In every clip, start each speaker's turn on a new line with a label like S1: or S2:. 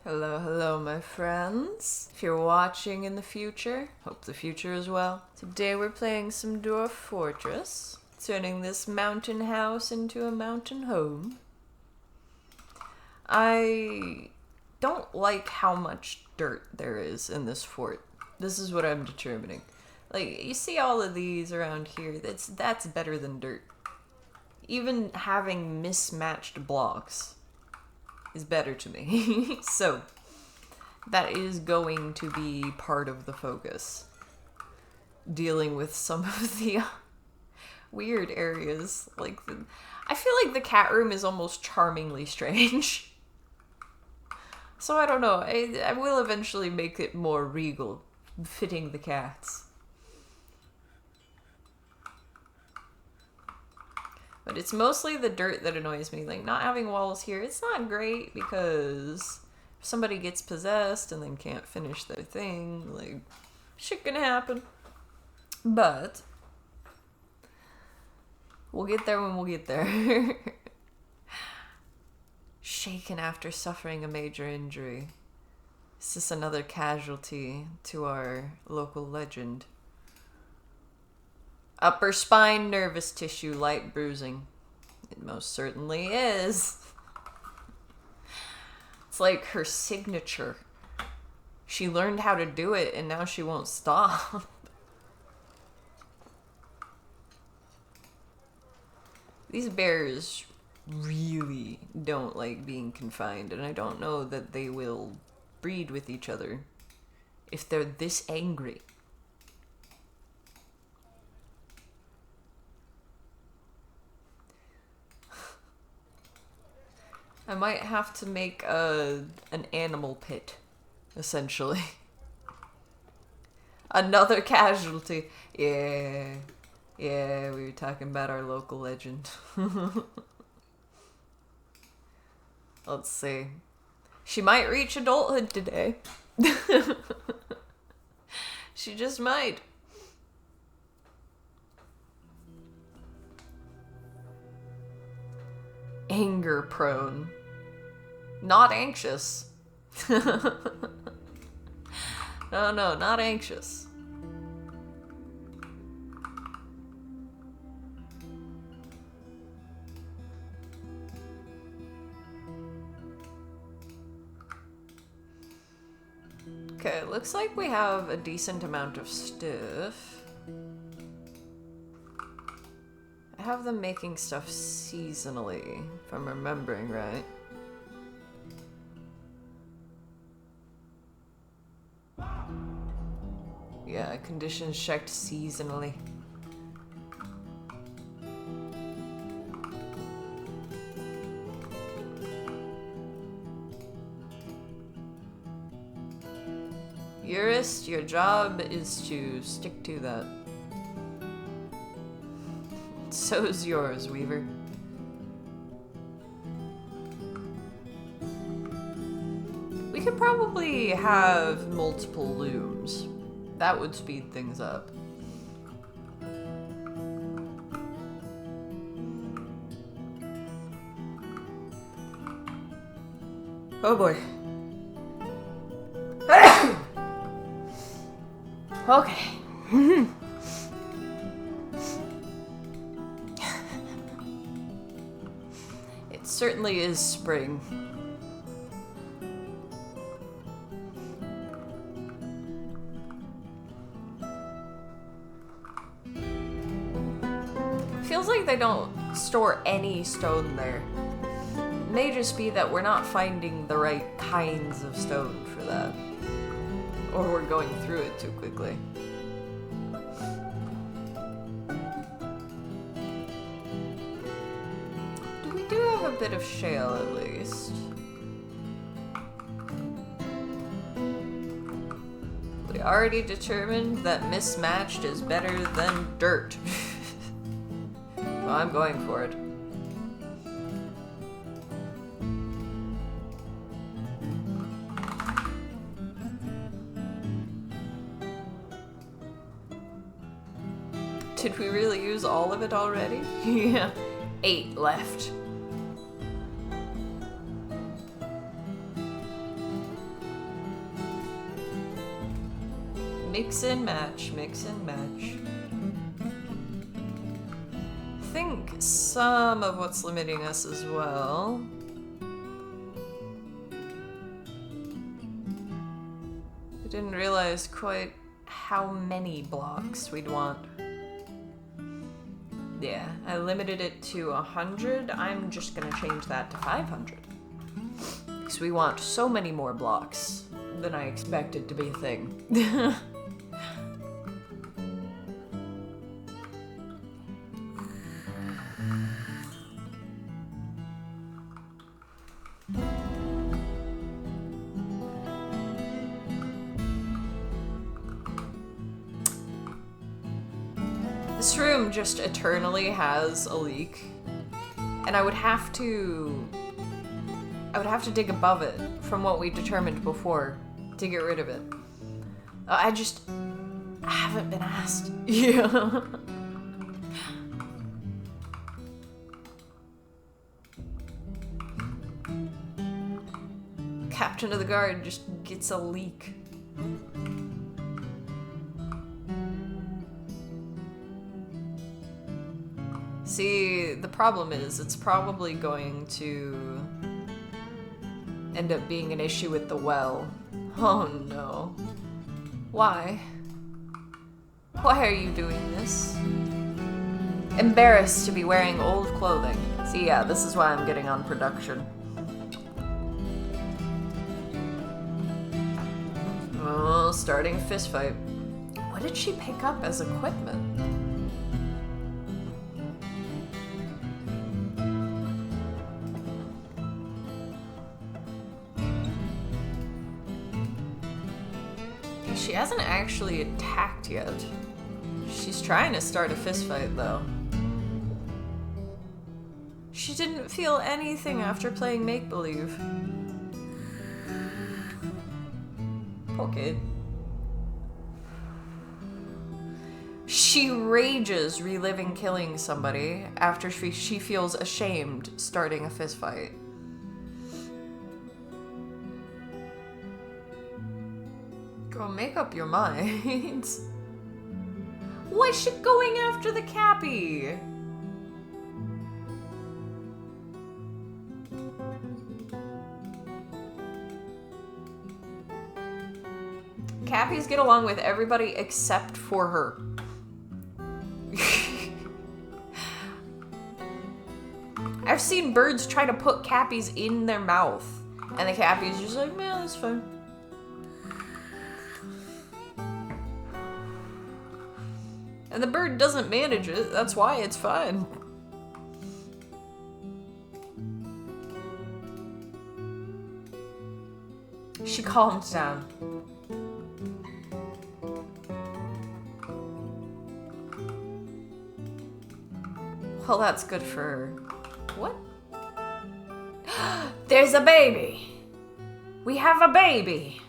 S1: Hello, hello, my friends. If you're watching in the future, hope the future as well. Today we're playing some Dwarf Fortress, turning this mountain house into a mountain home. I don't like how much dirt there is in this fort. This is what I'm determining. Like, you see all of these around here, that's better than dirt. Even having mismatched blocks is better to me. So, that is going to be part of the focus. Dealing with some of the weird areas. I feel like the cat room is almost charmingly strange. So I don't know, I will eventually make it more regal, fitting the cats. But it's mostly the dirt that annoys me. Like, not having walls here, it's not great because if somebody gets possessed and then can't finish their thing, like, shit can happen. But we'll get there when we'll get there. Shaken after suffering a major injury. Is this another casualty to our local legend? Upper spine, nervous tissue, light bruising. It most certainly is. It's like her signature. She learned how to do it and now she won't stop. These bears really don't like being confined, and I don't know that they will breed with each other if they're this angry. I might have to make an animal pit, essentially. Another casualty. Yeah, we were talking about our local legend. Let's see. She might reach adulthood today. She just might. Anger prone. Not anxious. No, not anxious. Okay, looks like we have a decent amount of stuff. I have them making stuff seasonally, if I'm remembering right. Yeah, conditions checked seasonally. Jurist, your job is to stick to that. So's yours, Weaver. We could probably have multiple looms. That would speed things up. Oh boy. Okay. It certainly is spring. Feels like they don't store any stone there. It may just be that we're not finding the right kinds of stone for that. Or we're going through it too quickly. We do have a bit of shale at least. We already determined that mismatched is better than dirt. Well, I'm going for it. Did we really use all of it already? Yeah. 8 left. Mix and match, mix and match. I think some of what's limiting us as well. I didn't realize quite how many blocks we'd want. Yeah, I limited it to 100. I'm just gonna change that to 500. Because we want so many more blocks than I expected to be a thing. This room just eternally has a leak, and I would have to dig above it from what we determined before to get rid of it. I haven't been asked. Yeah. Captain of the guard just gets a leak. See, the problem is it's probably going to end up being an issue with the well. Oh no. Why? Why are you doing this? Embarrassed to be wearing old clothing. See, yeah, this is why I'm getting on production. Oh, starting a fist fight. What did she pick up as equipment? She hasn't actually attacked yet. She's trying to start a fist fight, though. She didn't feel anything after playing make-believe. Poor kid. She rages reliving killing somebody after she feels ashamed starting a fist fight. Girl, make up your mind. Why is she going after the Cappy? Cappies get along with everybody except for her. I've seen birds try to put Cappies in their mouth, and the Cappy's just like, man, that's fine. And the bird doesn't manage it, that's why it's fine. She calmed down. Well, that's good for her. What? There's a baby! We have a baby!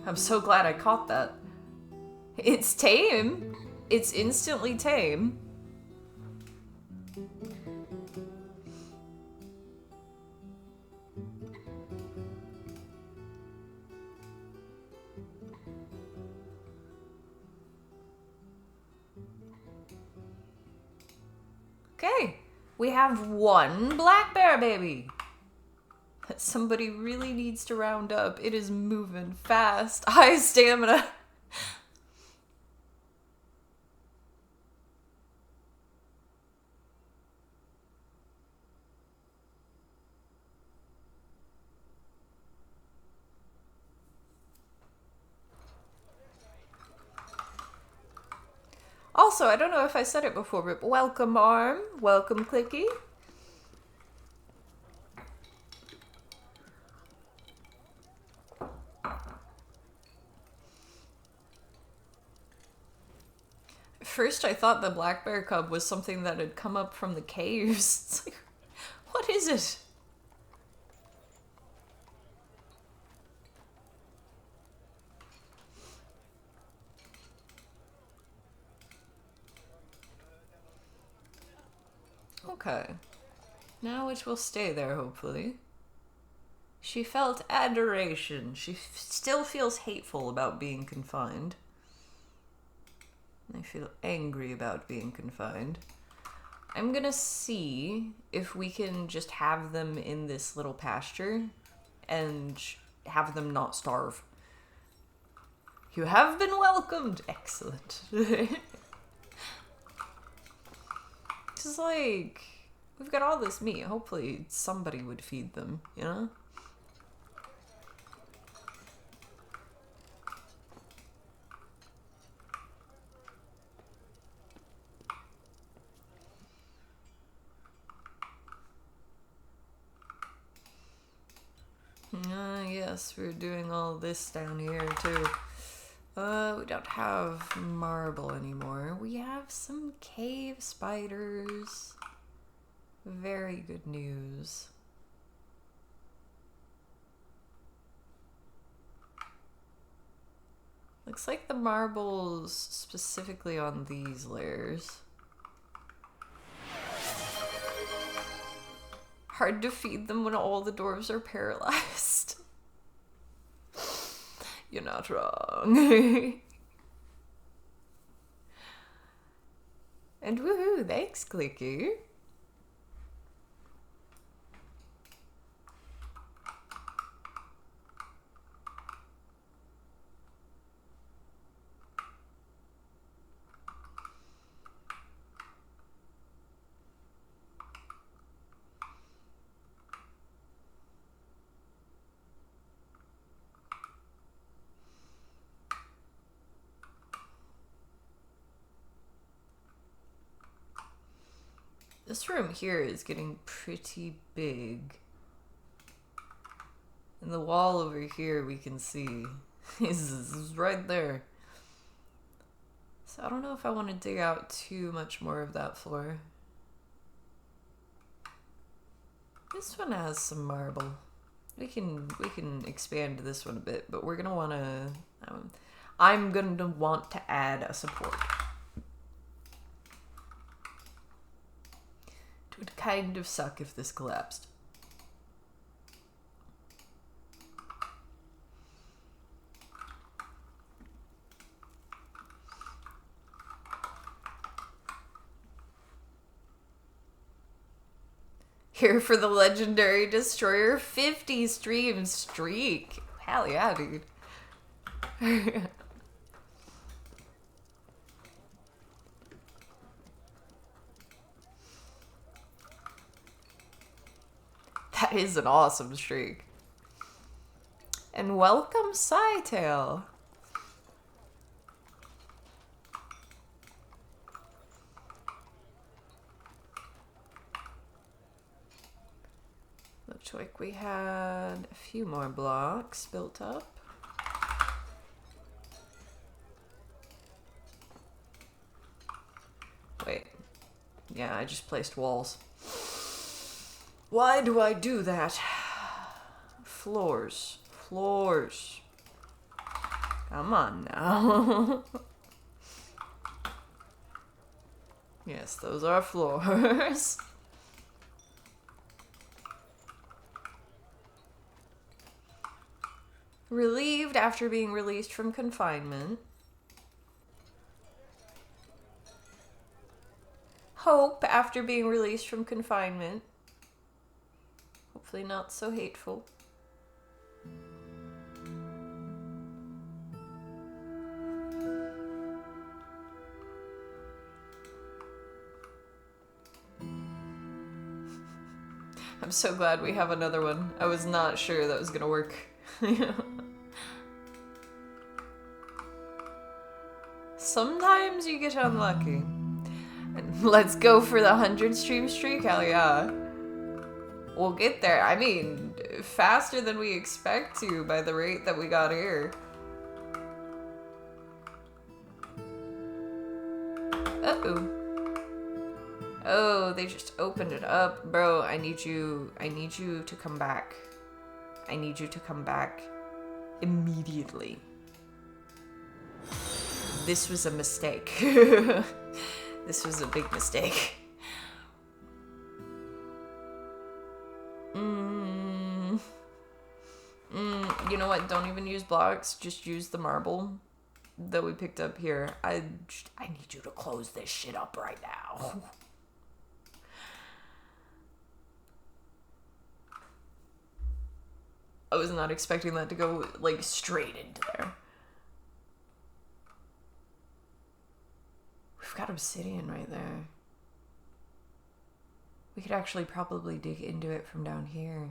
S1: I'm so glad I caught that. It's tame. It's instantly tame. Okay, we have one black bear baby that somebody really needs to round up. It is moving fast. High stamina. Also, I don't know if I said it before, but welcome, Arm. Welcome, Clicky. At first, I thought the black bear cub was something that had come up from the caves. It's like, what is it? Okay. Now it will stay there, hopefully. She felt adoration. She still feels hateful about being confined. I feel angry about being confined. I'm gonna see if we can just have them in this little pasture and have them not starve. You have been welcomed. Excellent. Just like, we've got all this meat. Hopefully somebody would feed them, you know? Yes, we're doing all this down here too. We don't have marble anymore. We have some cave spiders. Very good news. Looks like the marble's specifically on these layers. Hard to feed them when all the dwarves are paralyzed. You're not wrong. And woohoo, thanks, Clicky. This room here is getting pretty big. And the wall over here we can see is right there. So I don't know if I want to dig out too much more of that floor. This one has some marble. We can expand this one a bit, but we're gonna want to. I'm gonna want to add a support. It would kind of suck if this collapsed. Here for the legendary destroyer 50 stream streak. Hell yeah, dude. That is an awesome streak. And welcome, Scytail. Looked like we had a few more blocks built up. Wait. Yeah, I just placed walls. Why do I do that? Floors. Floors. Come on now. Yes, those are floors. Relieved after being released from confinement. Hope after being released from confinement. Hopefully not so hateful. I'm so glad we have another one. I was not sure that was gonna work. Sometimes you get unlucky. And let's go for the 100 stream streak, hell yeah. We'll get there. I mean, faster than we expect to by the rate that we got here. Uh-oh. Oh, they just opened it up. Bro, I need you to come back. I need you to come back immediately. This was a mistake. This was a big mistake. don't even use blocks. Just use the marble that we picked up here. I need you to close this shit up right now. I was not expecting that to go, like, straight into there. We've got obsidian right there. We could actually probably dig into it from down here.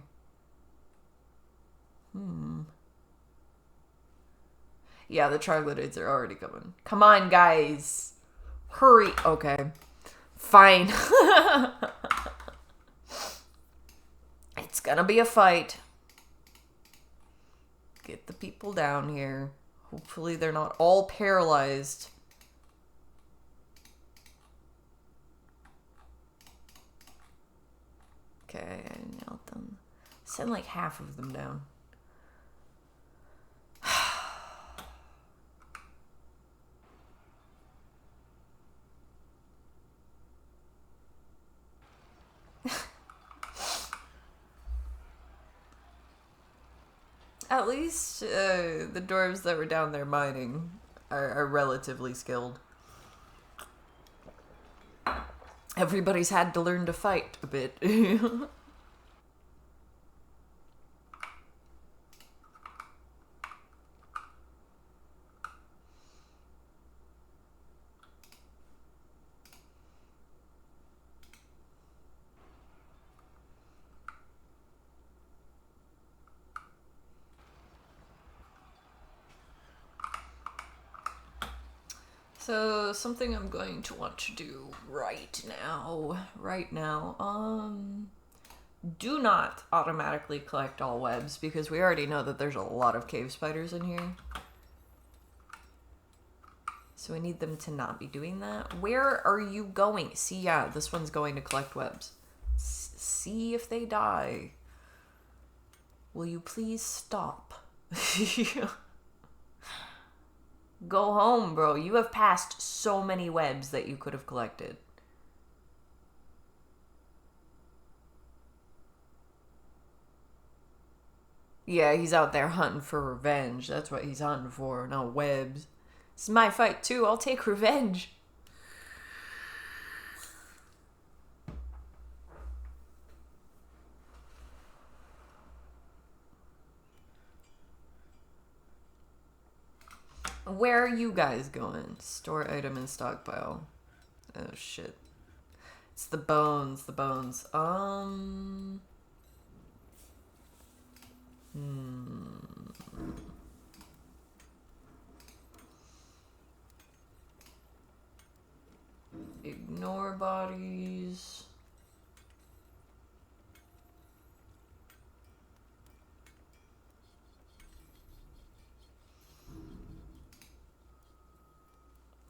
S1: Yeah, the troglodytes are already coming. Come on, guys. Hurry. Okay. Fine. It's gonna be a fight. Get the people down here. Hopefully they're not all paralyzed. Okay, I nailed them. Send like half of them down. At least the dwarves that were down there mining are relatively skilled. Everybody's had to learn to fight a bit. So, something I'm going to want to do right now, do not automatically collect all webs, because we already know that there's a lot of cave spiders in here. So we need them to not be doing that. Where are you going? See, yeah, this one's going to collect webs. See if they die. Will you please stop? Go home, bro. You have passed so many webs that you could have collected. Yeah, he's out there hunting for revenge. That's what he's hunting for, not webs. This is my fight too. I'll take revenge. Where are you guys going? Store item and stockpile. Oh shit. It's the bones, Ignore bodies.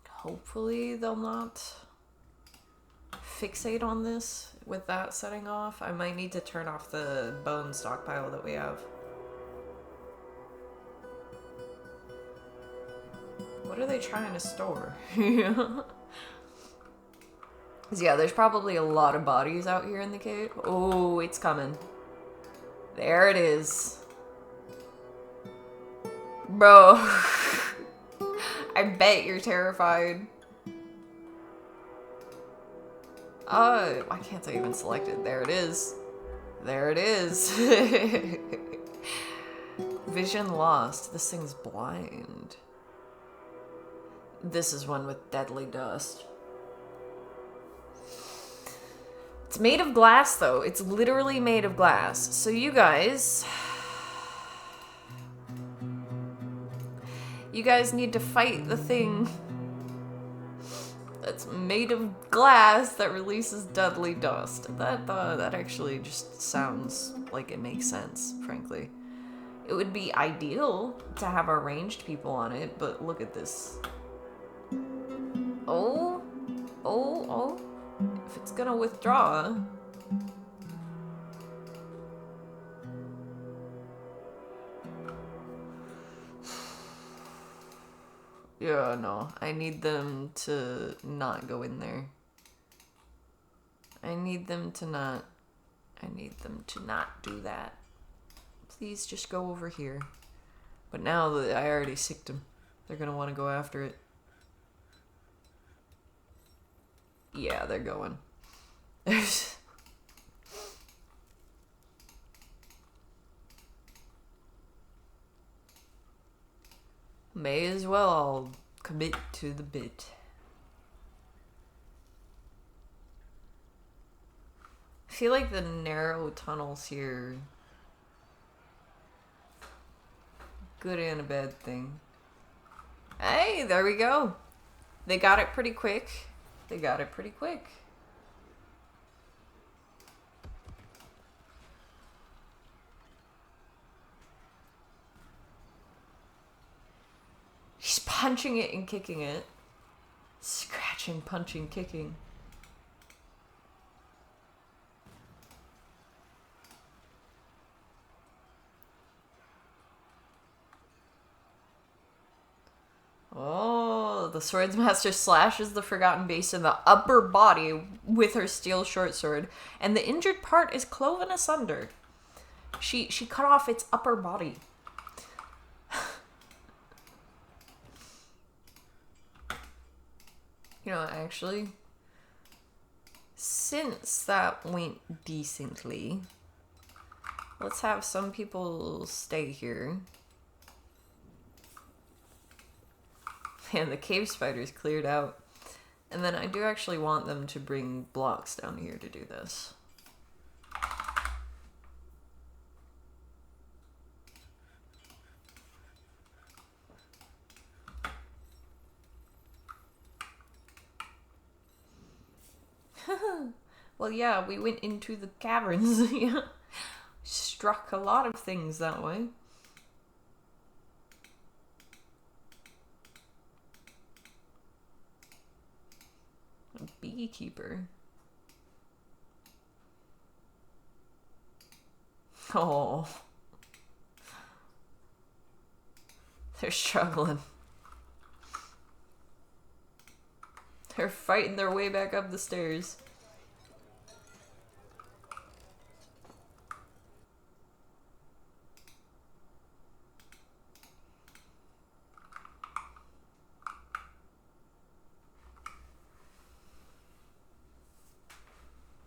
S1: Hopefully they'll not fixate on this with that setting off. I might need to turn off the bone stockpile that we have. What are they trying to store? Yeah, there's probably a lot of bodies out here in the cave. Oh, it's coming. There it is. Bro. I bet you're terrified. Why can't I even select it? There it is. There it is. Vision lost. This thing's blind. This is one with deadly dust. It's made of glass, though. It's literally made of glass. So you guys... You guys need to fight the thing that's made of glass that releases deadly dust. That actually just sounds like it makes sense, frankly. It would be ideal to have our ranged people on it, but look at this. Oh. If it's gonna withdraw... Yeah, no. I need them to not go in there. I need them to not do that. Please just go over here. But now that I already sicked them, they're gonna want to go after it. Yeah, they're going. May as well commit to the bit. I feel like the narrow tunnels here, good and a bad thing. Hey, there we go. They got it pretty quick. They got it pretty quick. He's punching it and kicking it. Scratching, punching, kicking. Oh, the Swordsmaster slashes the Forgotten Beast in the upper body with her steel short sword, and the injured part is cloven asunder. She cut off its upper body. You know, actually, since that went decently, let's have some people stay here. And the cave spiders cleared out. And then I do actually want them to bring blocks down here to do this. Well, yeah, we went into the caverns. Yeah. Struck a lot of things that way. A beekeeper. Oh. They're struggling. They're fighting their way back up the stairs.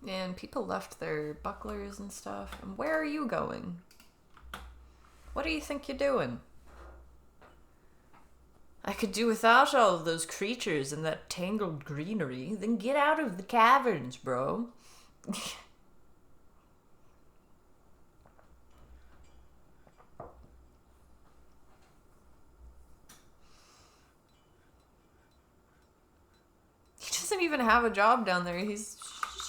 S1: And people left their bucklers and stuff. And where are you going? What do you think you're doing? I could do without all of those creatures and that tangled greenery. Then get out of the caverns, bro. He doesn't even have a job down there. He's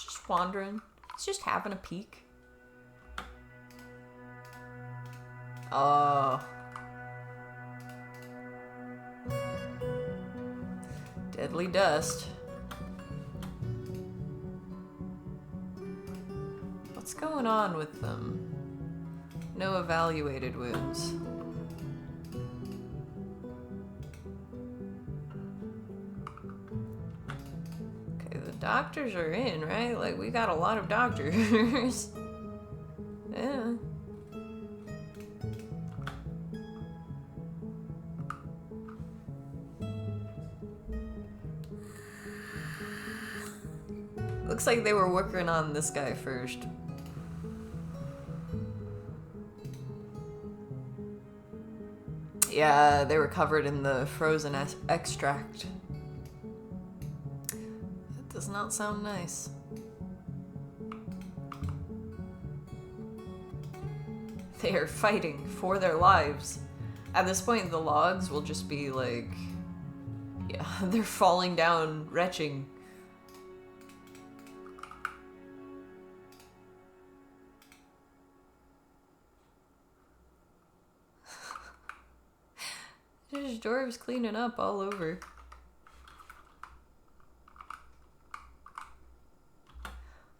S1: just wandering. He's just having a peek. Oh. Deadly dust. What's going on with them? No evaluated wounds. Okay, the doctors are in, right? Like, we got a lot of doctors. Yeah. Looks like they were working on this guy first. Yeah, they were covered in the frozen extract. That does not sound nice. They are fighting for their lives. At this point, the logs will just be like... Yeah, they're falling down, retching. There's dwarves cleaning up all over.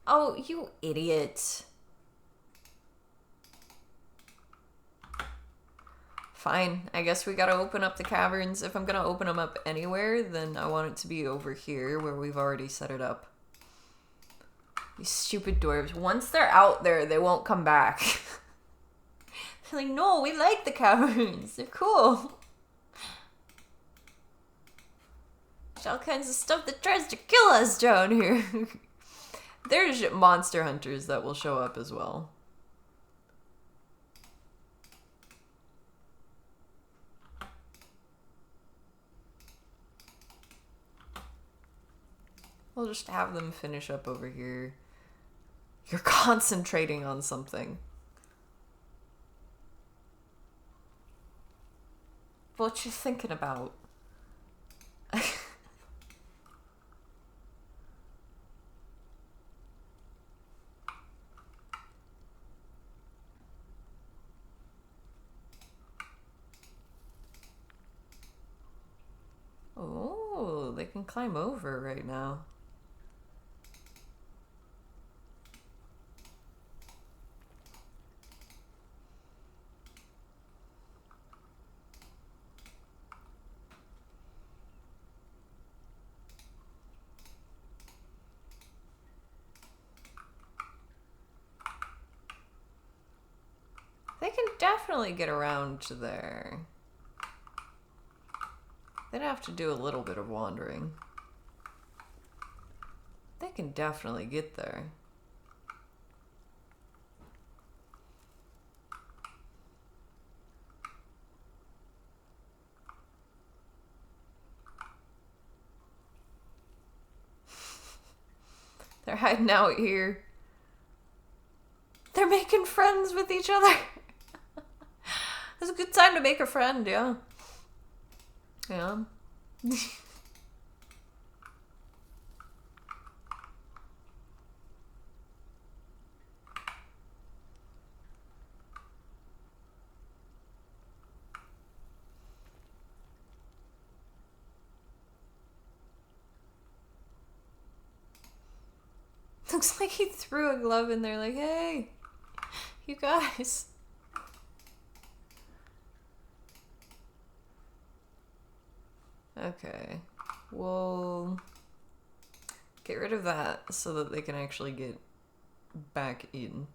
S1: Oh, you idiot. Fine, I guess we gotta open up the caverns. If I'm gonna open them up anywhere, then I want it to be over here where we've already set it up. These stupid dwarves. Once they're out there, they won't come back. Like, no, we like the caverns. They're cool. There's all kinds of stuff that tries to kill us down here. There's monster hunters that will show up as well. We'll just have them finish up over here. You're concentrating on something. What you thinking about? Oh, they can climb over right now. They can definitely get around to there. They'd have to do a little bit of wandering. They can definitely get there. They're hiding out here. They're making friends with each other. It's a good time to make a friend, yeah. Yeah. Looks like he threw a glove in there like, hey, you guys. Okay, we'll get rid of that so that they can actually get back in.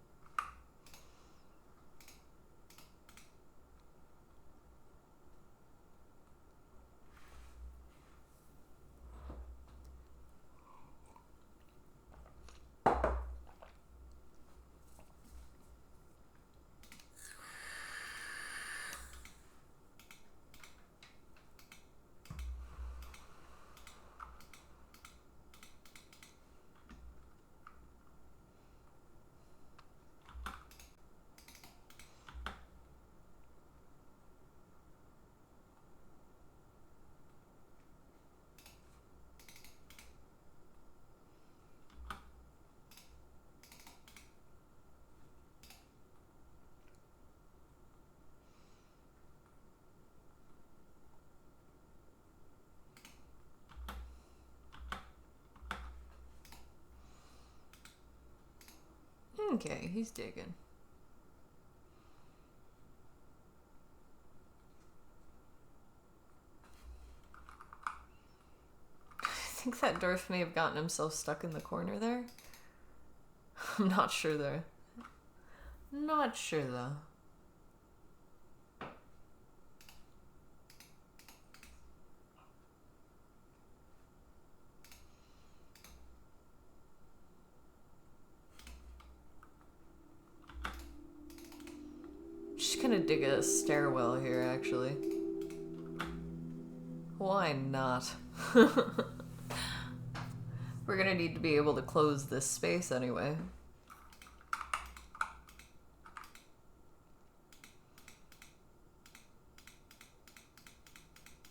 S1: Okay, he's digging. I think that dwarf may have gotten himself stuck in the corner there. I'm not sure though. Not sure though. Just gonna dig a stairwell here, actually. Why not? We're gonna need to be able to close this space anyway.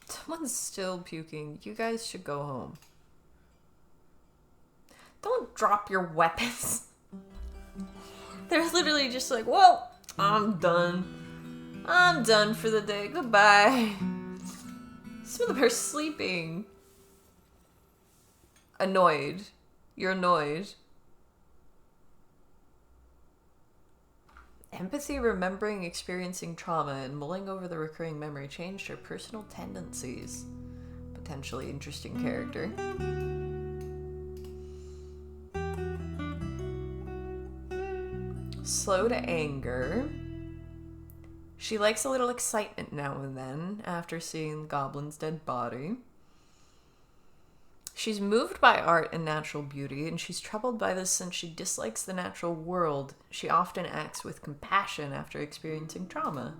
S1: Someone's still puking. You guys should go home. Don't drop your weapons. They're literally just like, well, I'm done. I'm done for the day. Goodbye. Some of them are sleeping. Annoyed. You're annoyed. Empathy, remembering, experiencing trauma, and mulling over the recurring memory changed her personal tendencies. Potentially interesting character. Slow to anger. She likes a little excitement now and then after seeing the goblin's dead body. She's moved by art and natural beauty, and she's troubled by this since she dislikes the natural world. She often acts with compassion after experiencing trauma.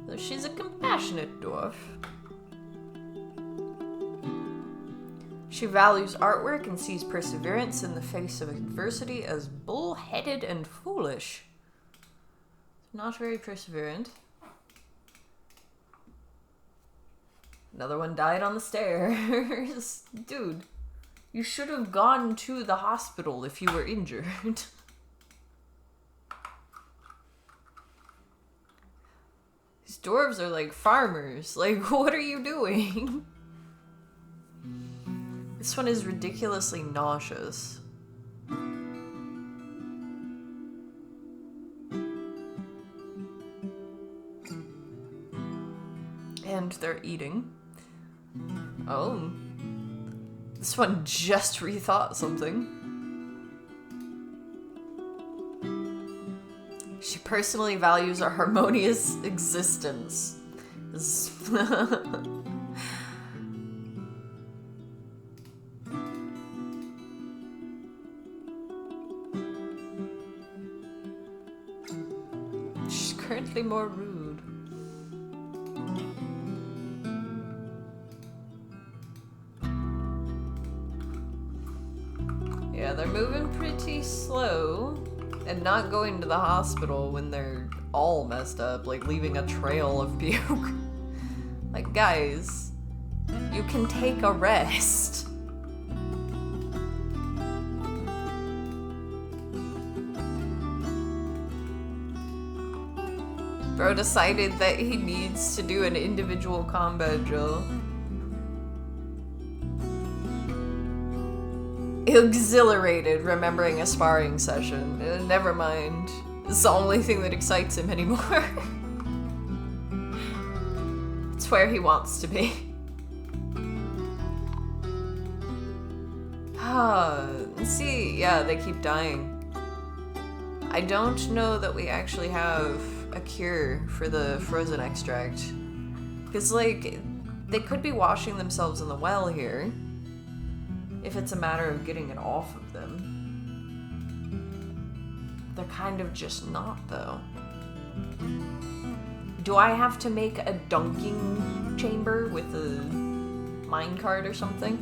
S1: So she's a compassionate dwarf. She values artwork and sees perseverance in the face of adversity as bull-headed and foolish. Not very perseverant. Another one died on the stairs. Dude, you should have gone to the hospital if you were injured. These dwarves are like farmers. Like, what are you doing? This one is ridiculously nauseous. And they're eating. Oh. This one just rethought something. She personally values our harmonious existence. She's currently more rude. Yeah, they're moving pretty slow and not going to the hospital when they're all messed up, like leaving a trail of puke. Like, guys, you can take a rest. Bro decided that he needs to do an individual combat drill. Exhilarated remembering a sparring session. Never mind. It's the only thing that excites him anymore. It's where he wants to be. See, yeah, they keep dying. I don't know that we actually have a cure for the frozen extract. Because, like, they could be washing themselves in the well here. If it's a matter of getting it off of them. They're kind of just not, though. Do I have to make a dunking chamber with a minecart or something?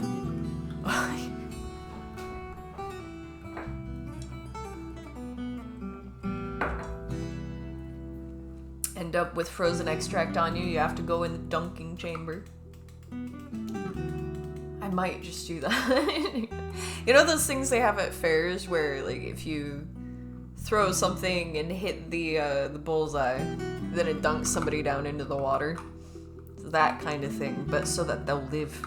S1: End up with frozen extract on you, you have to go in the dunking chamber. I might just do that. You know those things they have at fairs where, like, if you throw something and hit the bullseye, then it dunks somebody down into the water? It's that kind of thing, but so that they'll live.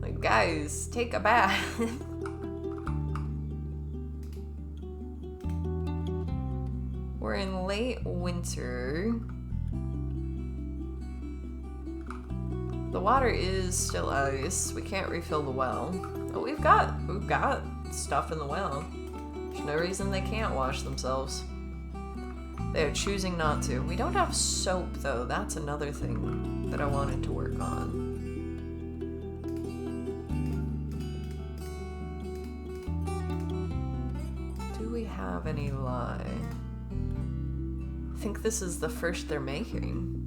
S1: Like, guys, take a bath. We're in late winter. The water is still ice. We can't refill the well. Oh, we've got stuff in the well. There's no reason they can't wash themselves. They are choosing not to. We don't have soap though. That's another thing that I wanted to work on. Do we have any lye? I think this is the first they're making.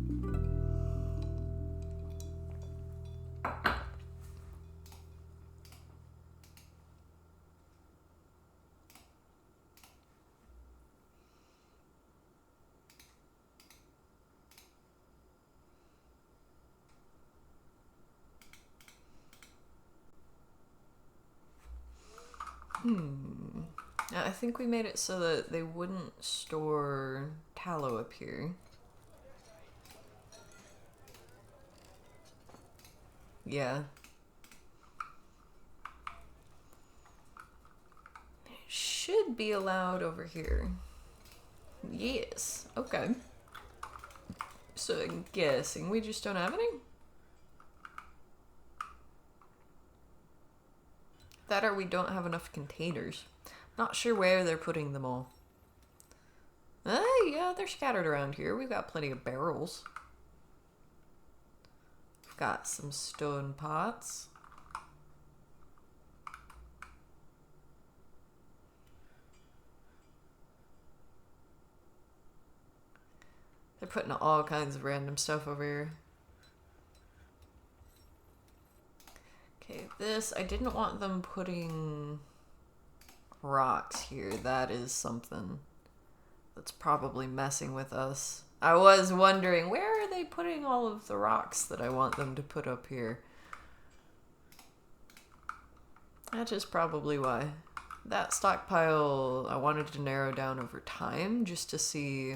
S1: I think we made it so that they wouldn't store tallow up here. Yeah. It should be allowed over here. Yes. Okay. So I'm guessing we just don't have any? That or we don't have enough containers. Not sure where they're putting them all. Yeah, they're scattered around here. We've got plenty of barrels. We've got some stone pots. They're putting all kinds of random stuff over here. Okay, this, I didn't want them putting rocks here. That is something that's probably messing with us. I was wondering, where are they putting all of the rocks that I want them to put up here? That is probably why. That stockpile I wanted to narrow down over time just to see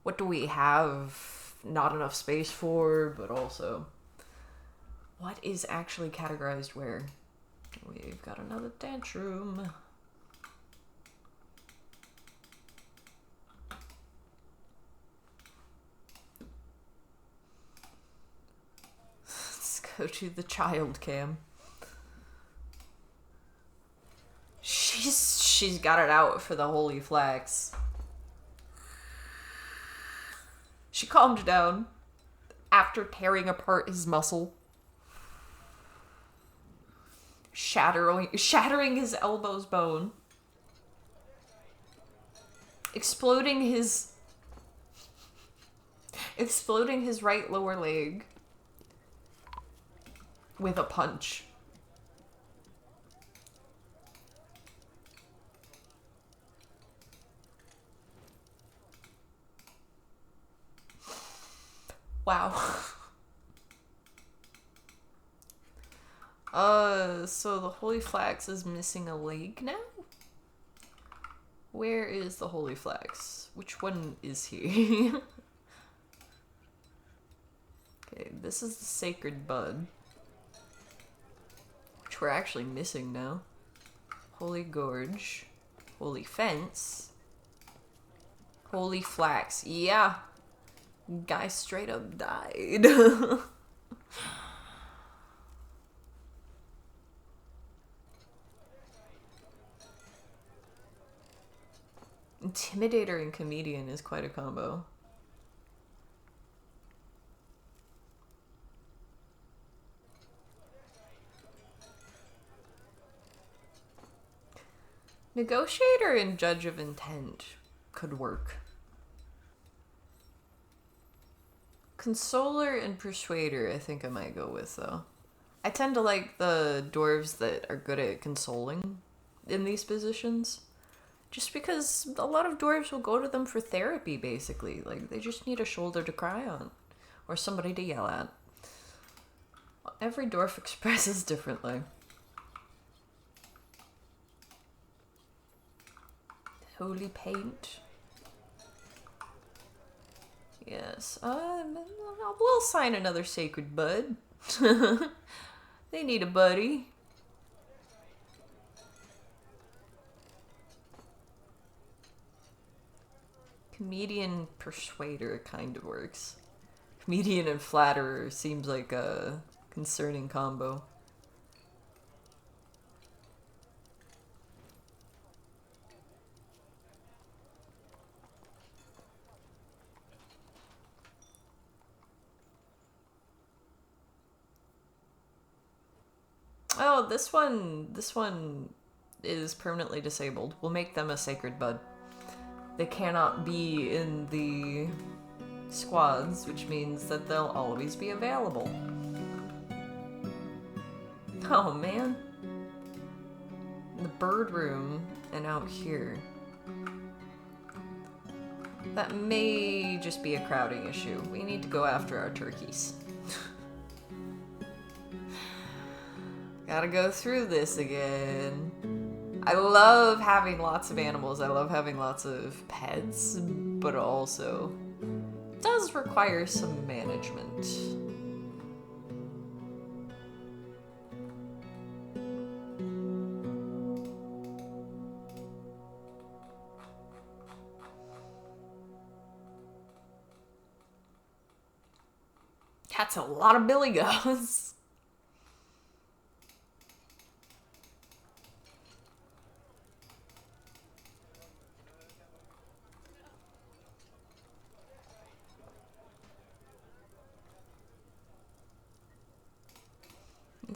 S1: what do we have not enough space for, but also what is actually categorized where. We've got another dance room. Let's go to the child cam. She's got it out for the holy flags. She calmed down after tearing apart his muscle. Shattering his elbow's bone. Exploding his right lower leg with a punch. Wow. So the Holy Flax is missing a leg now? Where is the Holy Flax? Which one is he? Okay, this is the Sacred Bud. Which we're actually missing now. Holy Gorge. Holy Fence. Holy Flax. Yeah. Guy straight up died. Intimidator and Comedian is quite a combo. Negotiator and Judge of Intent could work. Consoler and Persuader I think I might go with, though. I tend to like the dwarves that are good at consoling in these positions. Just because a lot of dwarves will go to them for therapy, basically. Like, they just need a shoulder to cry on. Or somebody to yell at. Every dwarf expresses differently. Holy Paint. Yes. We'll sign another Sacred Bud. They need a buddy. Comedian Persuader kind of works. Comedian and Flatterer seems like a concerning combo. Oh, this one is permanently disabled. We'll make them a Sacred Bud. They cannot be in the squads, which means that they'll always be available. Oh, man. The bird room and out here. That may just be a crowding issue. We need to go after our turkeys. Gotta go through this again. I love having lots of animals. I love having lots of pets, but also it does require some management. That's a lot of billy goats.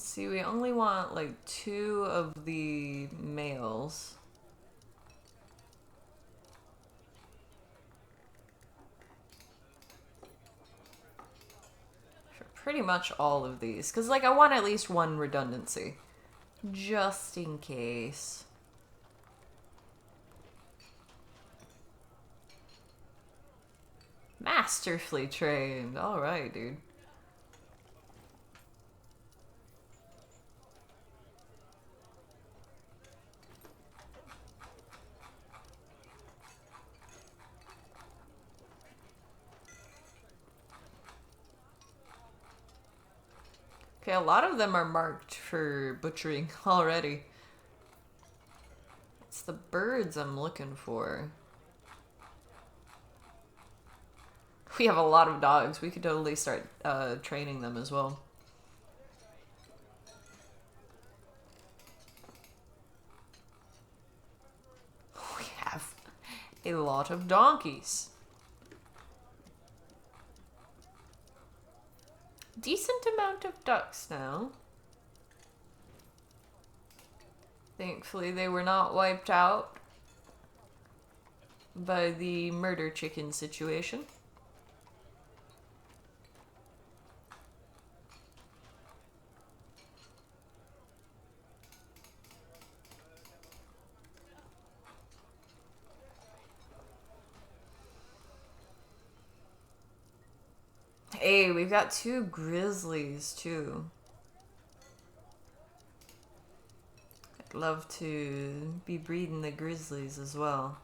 S1: See, we only want like 2 of the males. For pretty much all of these. Because, like, I want at least 1 redundancy. Just in case. Masterfully trained. Alright, dude. Okay, a lot of them are marked for butchering already. It's the birds I'm looking for. We have a lot of dogs. We could totally start training them as well. We have a lot of donkeys. Decent amount of ducks now. Thankfully, they were not wiped out by the murder chicken situation. Hey, we've got 2 grizzlies too. I'd love to be breeding the grizzlies as well.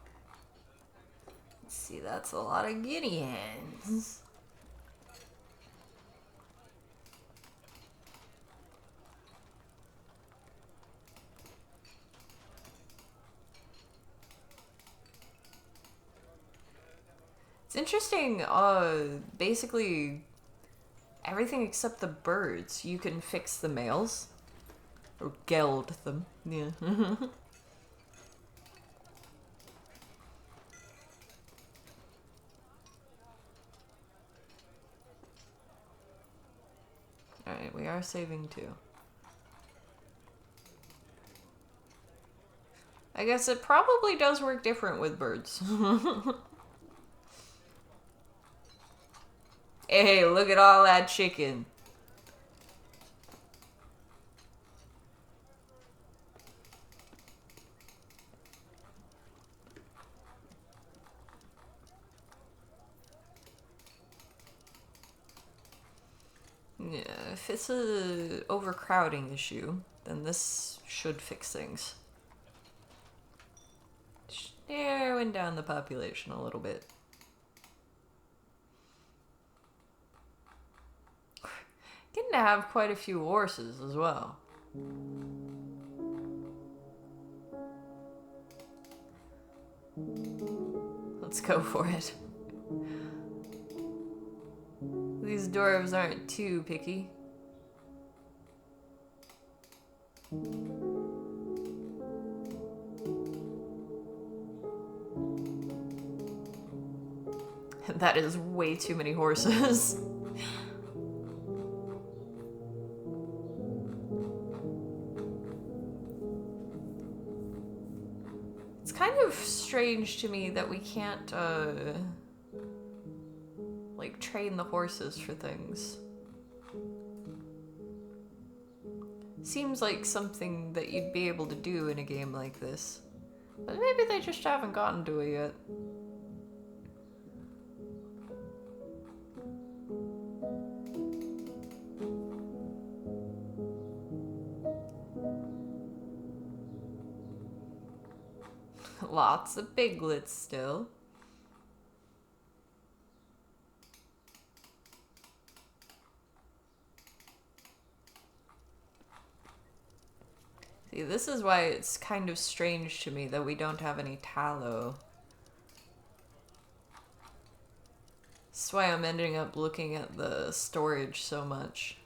S1: Let's see, that's a lot of guinea hens. It's interesting, basically everything except the birds, you can fix the males. Or geld them, yeah. Alright, we are saving 2. I guess it probably does work different with birds. Hey, look at all that chicken. Yeah, if it's a overcrowding issue, then this should fix things. Narrowing down the population a little bit. Getting to have quite a few horses as well. Let's go for it. These dwarves aren't too picky. That is way too many horses. It's kind of strange to me that we can't, like, train the horses for things. Seems like something that you'd be able to do in a game like this. But maybe they just haven't gotten to it yet. Lots of piglets still. See, this is why it's kind of strange to me that we don't have any tallow. That's why I'm ending up looking at the storage so much.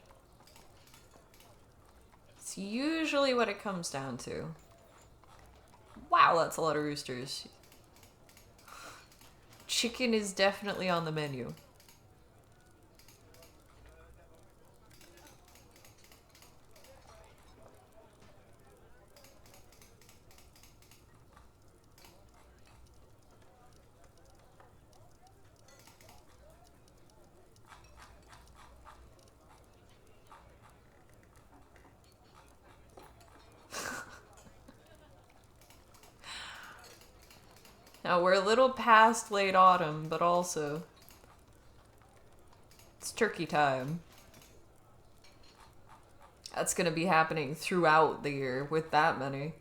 S1: It's usually what it comes down to. Wow, that's a lot of roosters. Chicken is definitely on the menu. Now we're a little past late autumn, but also it's turkey time. That's gonna be happening throughout the year with that many.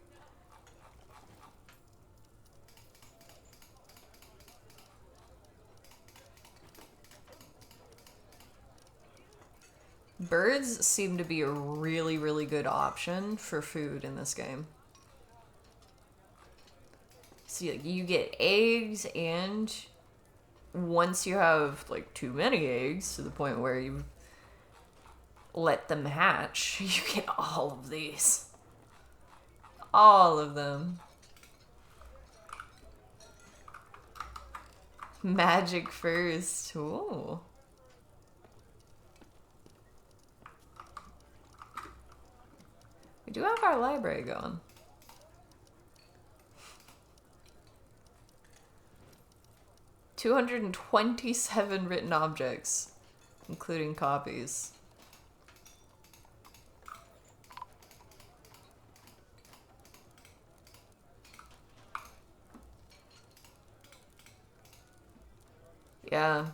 S1: Birds seem to be a really, really good option for food in this game. So you get eggs, and once you have like too many eggs to the point where you let them hatch, you get all of these. All of them. Magic first. Ooh. We do have our library going. $227 written objects, including copies. Yeah.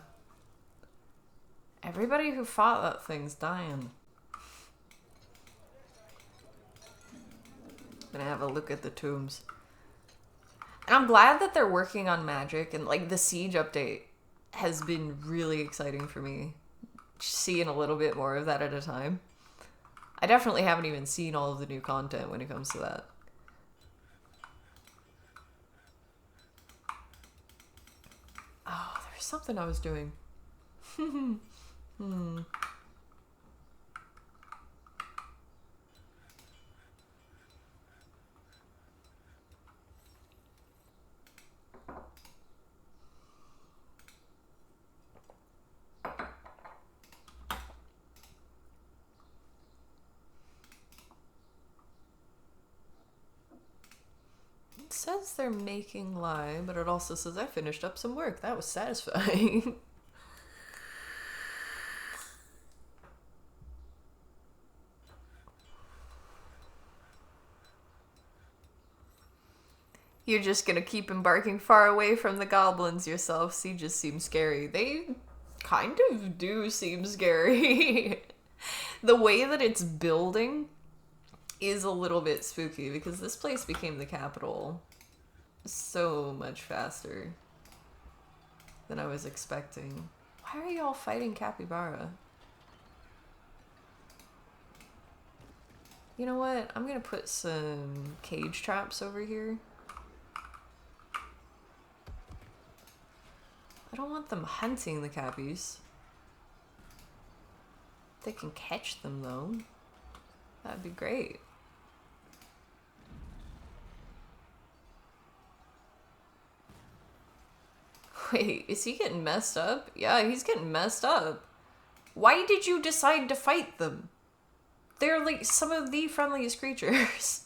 S1: Everybody who fought that thing's dying. I'm gonna have a look at the tombs. And I'm glad that they're working on magic, and like the Siege update has been really exciting for me. Seeing a little bit more of that at a time. I definitely haven't even seen all of the new content when it comes to that. Oh, there's something I was doing. It says they're making lye, but it also says I finished up some work. That was satisfying. You're just gonna keep embarking far away from the goblins yourself. Sieges seem scary. They kind of do seem scary. The way that it's building is a little bit spooky because this place became the capital so much faster than I was expecting. Why are y'all fighting Capybara? You know what? I'm gonna put some cage traps over here. I don't want them hunting the cappies. They can catch them though. That'd be great. Wait, is he getting messed up? Yeah, he's getting messed up. Why did you decide to fight them? They're like some of the friendliest creatures.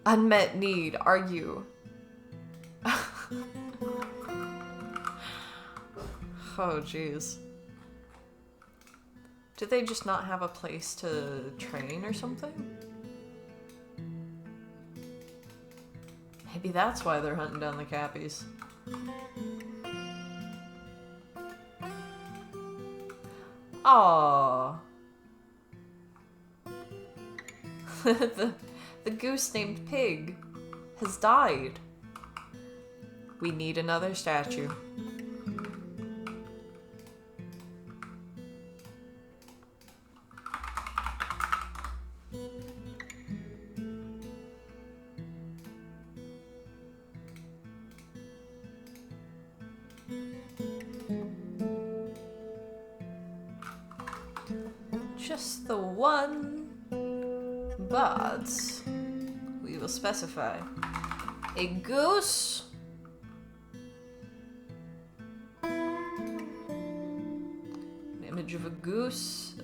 S1: Unmet need, argue. Oh, jeez. Did they just not have a place to train or something? Maybe that's why they're hunting down the cappies. Aww. The goose named Pig has died. We need another statue. Just the one, but we will specify a goose, an image of a goose.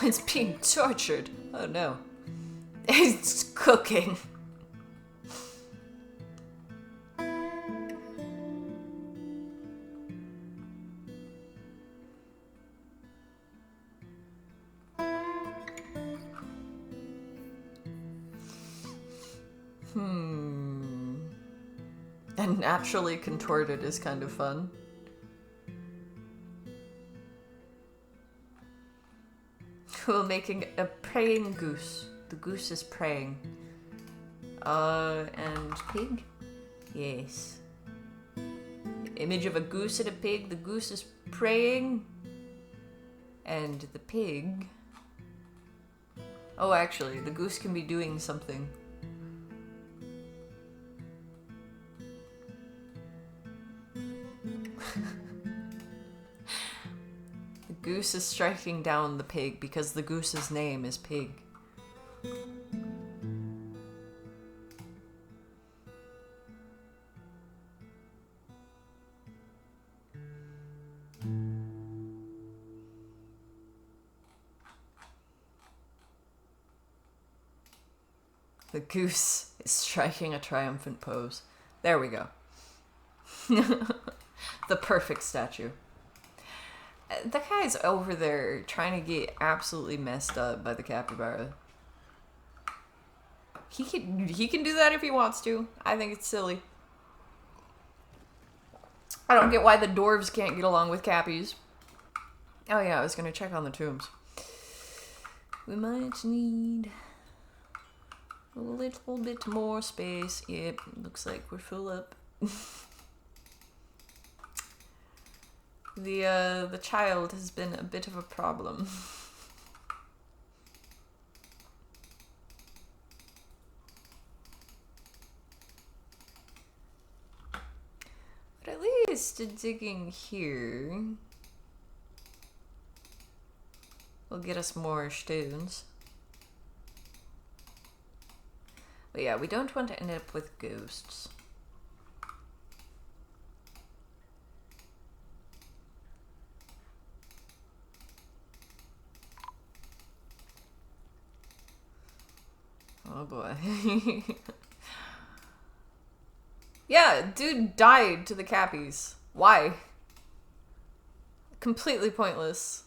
S1: It's being tortured. Oh no, it's cooking. And naturally contorted is kind of fun. We're making a praying goose. The goose is praying. And pig? Yes. Image of a goose and a pig. The goose is praying. And the pig... Oh, actually, the goose can be doing something. The goose is striking down the pig because the goose's name is Pig. The goose is striking a triumphant pose. There we go. The perfect statue. The guy's over there trying to get absolutely messed up by the capybara. He can do that if he wants to. I think it's silly. I don't get why the dwarves can't get along with cappies. Oh yeah, I was gonna check on the tombs. We might need a little bit more space. Yep, looks like we're full up. The child has been a bit of a problem. But at least digging here will get us more stones. But yeah, we don't want to end up with ghosts. Oh boy. Yeah, dude died to the cappies. Why? Completely pointless.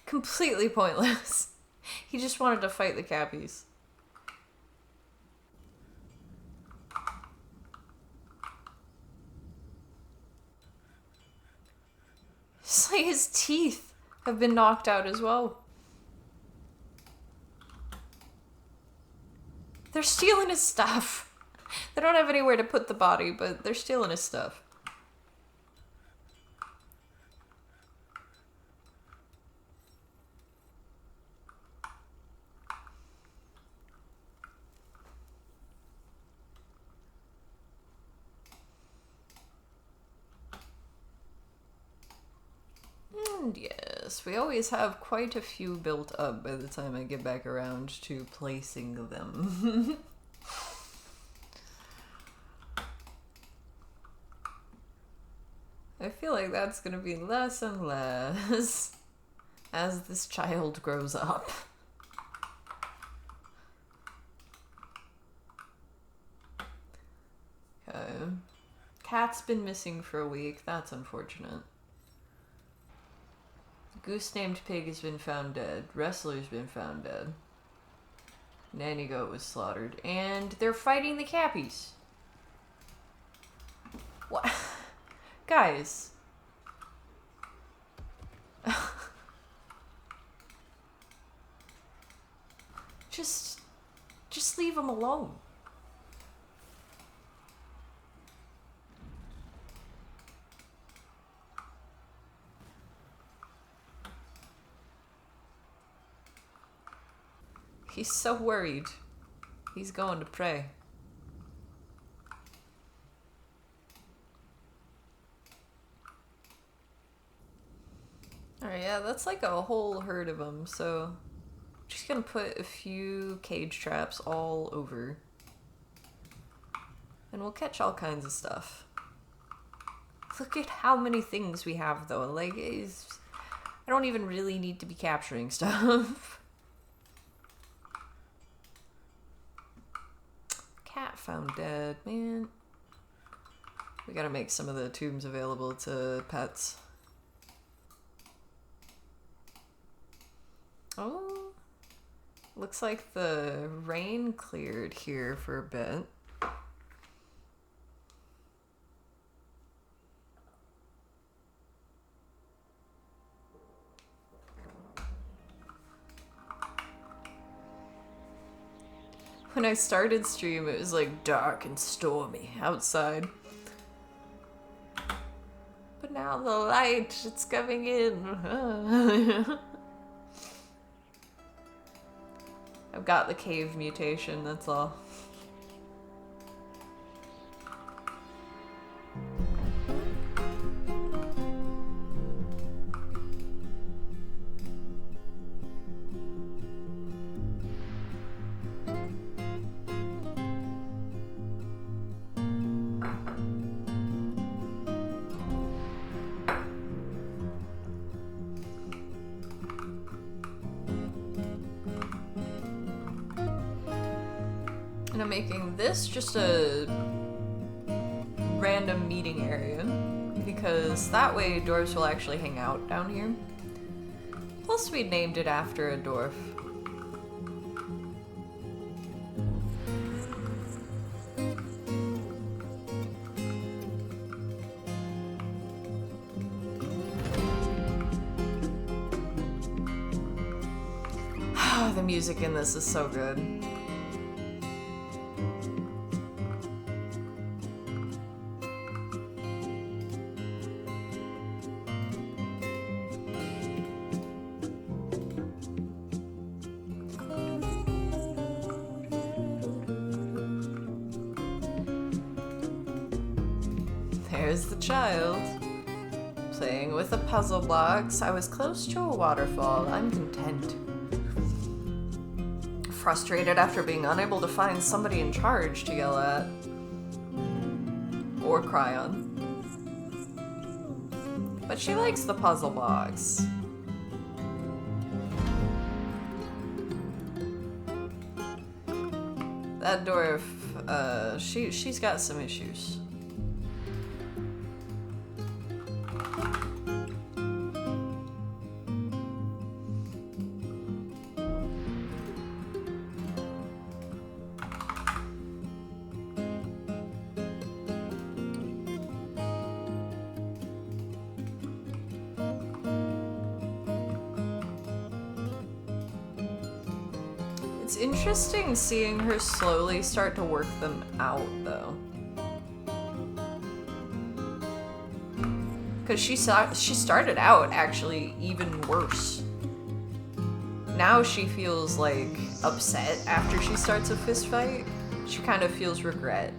S1: Completely pointless. He just wanted to fight the cappies. It's like his teeth have been knocked out as well. They're stealing his stuff. They don't have anywhere to put the body, but they're stealing his stuff. And yes, we always have quite a few built up by the time I get back around to placing them. I feel like that's gonna be less and less as this child grows up. Okay. Cat's been missing for a week. That's unfortunate. Goose named Pig has been found dead. Wrestler's been found dead. Nanny Goat was slaughtered. And they're fighting the cappies. What? Guys. Just leave them alone. He's so worried. He's going to pray. Alright, yeah, that's like a whole herd of them, so I'm just gonna put a few cage traps all over. And we'll catch all kinds of stuff. Look at how many things we have, though. Like, I don't even really need to be capturing stuff. Cat found dead, man. We gotta make some of the tombs available to pets. Oh, looks like the rain cleared here for a bit. When I started stream, it was like dark and stormy outside. But now the light, it's coming in. I've got the cave mutation, that's all. And I'm making this just a random meeting area, because that way dwarves will actually hang out down here. Plus we named it after a dwarf. The music in this is so good. There's the child, playing with the puzzle blocks. I was close to a waterfall. I'm content. Frustrated after being unable to find somebody in charge to yell at. Or cry on. But she likes the puzzle blocks. That dwarf, she's got some issues. It's interesting seeing her slowly start to work them out, though. Because she started out actually even worse. Now she feels like upset after she starts a fist fight. She kind of feels regret.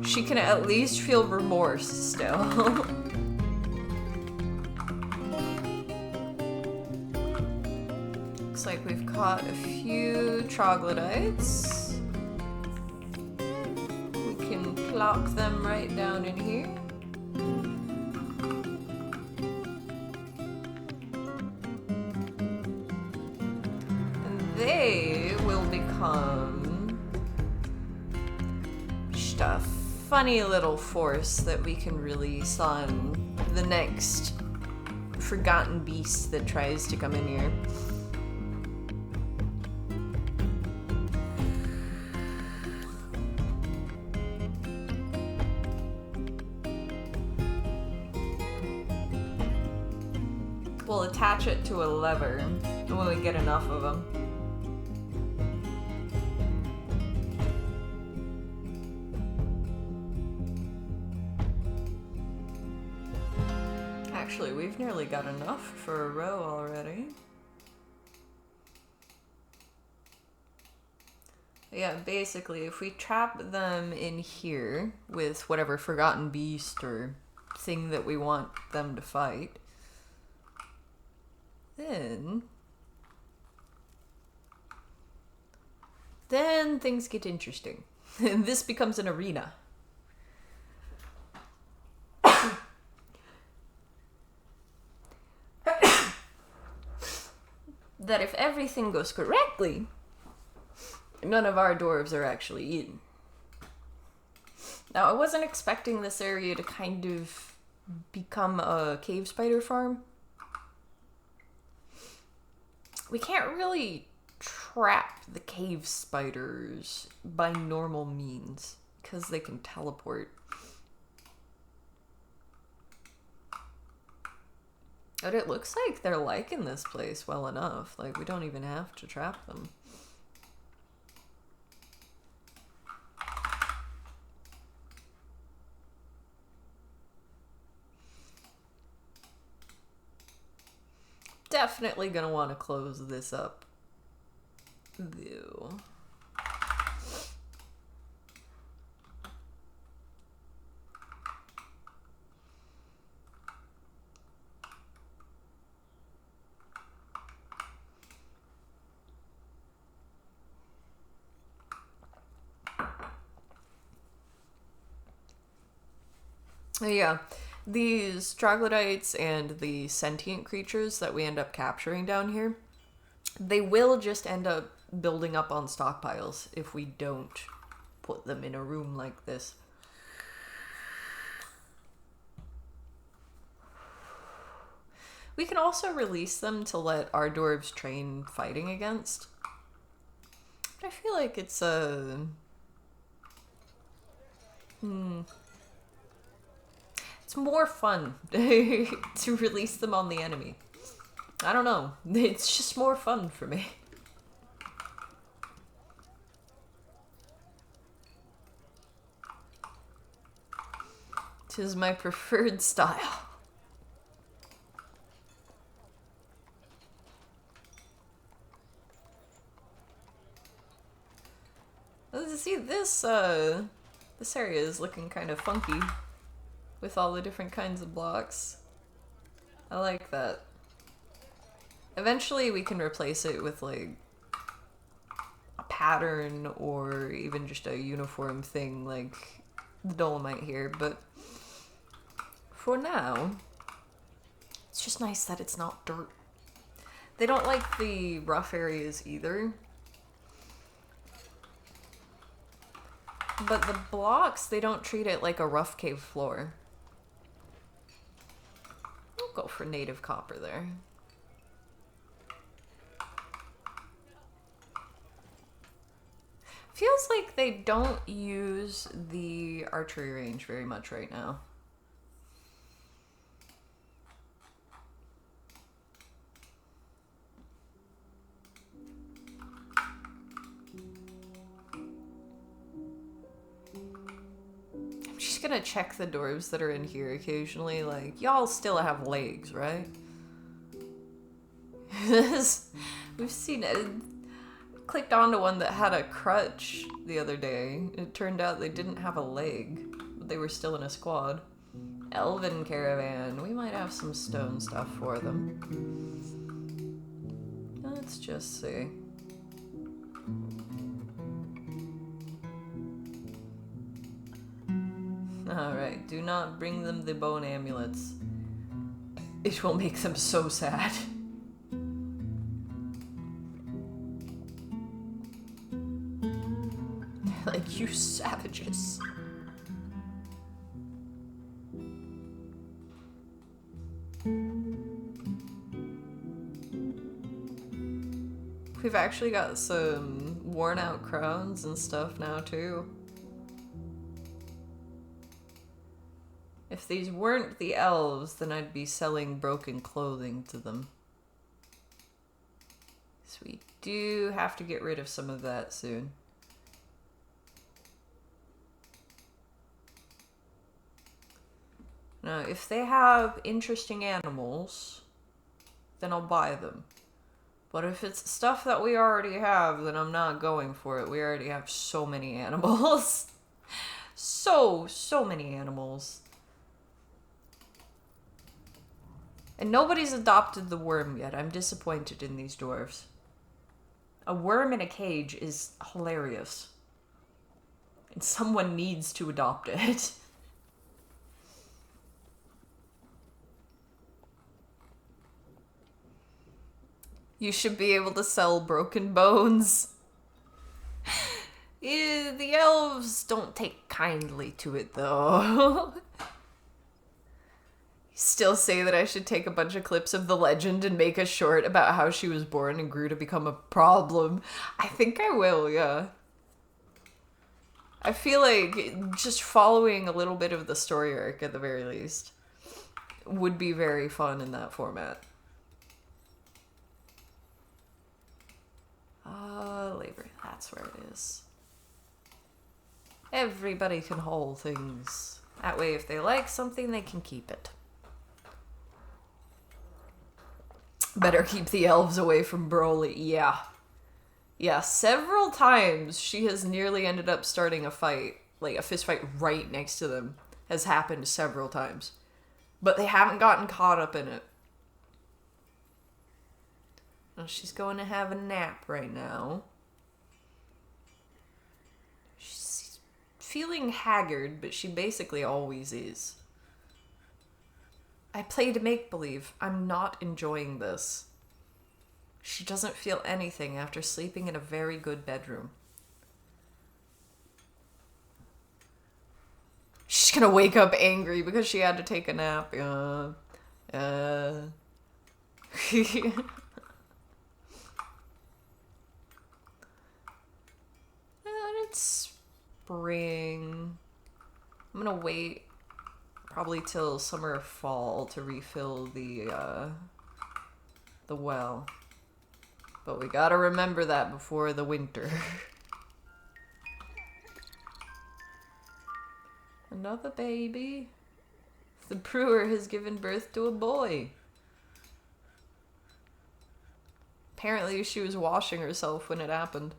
S1: She can at least feel remorse still. Looks like we've caught a few troglodytes. We can plop them right down in here. And they will become just a funny little force that we can release on the next forgotten beast that tries to come in here. We'll attach it to a lever when we get enough of them. Actually, we've nearly got enough for a row already. Yeah, basically, if we trap them in here with whatever forgotten beast or thing that we want them to fight, then things get interesting. And this becomes an arena. That if everything goes correctly, none of our dwarves are actually in. Now, I wasn't expecting this area to kind of become a cave spider farm. We can't really trap the cave spiders by normal means, because they can teleport. But it looks like they're liking this place well enough. Like, we don't even have to trap them. Definitely gonna want to close this up. Ew. Yeah, these troglodytes and the sentient creatures that we end up capturing down here, they will just end up building up on stockpiles if we don't put them in a room like this. We can also release them to let our dwarves train fighting against. But I feel like it's a... It's more fun to release them on the enemy. I don't know. It's just more fun for me. 'Tis my preferred style. See, this area is looking kind of funky with all the different kinds of blocks. I like that. Eventually we can replace it with like a pattern or even just a uniform thing like the Dolomite here, but for now, it's just nice that it's not dirt. They don't like the rough areas either. But the blocks, they don't treat it like a rough cave floor. We'll go for native copper there. Feels like they don't use the archery range very much right now. Gonna check the dwarves that are in here occasionally, like, y'all still have legs, right? We've seen it. Clicked onto one that had a crutch the other day. It turned out they didn't have a leg, but they were still in a squad. Elven caravan. We might have some stone stuff for them. Let's just see. Alright, do not bring them the bone amulets. It will make them so sad. Like, you savages. We've actually got some worn out crowns and stuff now, too. If these weren't the elves, then I'd be selling broken clothing to them. So we do have to get rid of some of that soon. Now, if they have interesting animals, then I'll buy them. But if it's stuff that we already have, then I'm not going for it. We already have so many animals. so many animals. And nobody's adopted the worm yet. I'm disappointed in these dwarves. A worm in a cage is hilarious. And someone needs to adopt it. You should be able to sell broken bones. The elves don't take kindly to it, though. Still say that I should take a bunch of clips of the legend and make a short about how she was born and grew to become a problem. I think I will, yeah. I feel like just following a little bit of the story arc at the very least. would be very fun in that format. Labor, that's where it is. Everybody can hold things. That way, if they like something, they can keep it. Better keep the elves away from Broly. Yeah. Yeah, several times she has nearly ended up starting a fight, like a fist fight right next to them. Has happened several times. But they haven't gotten caught up in it. Well, she's going to have a nap right now. She's feeling haggard, but she basically always is. I played make-believe. I'm not enjoying this. She doesn't feel anything after sleeping in a very good bedroom. She's gonna wake up angry because she had to take a nap. It's spring. I'm gonna wait probably till summer or fall to refill the well. But we gotta remember that before the winter. Another baby. The brewer has given birth to a boy. Apparently she was washing herself when it happened.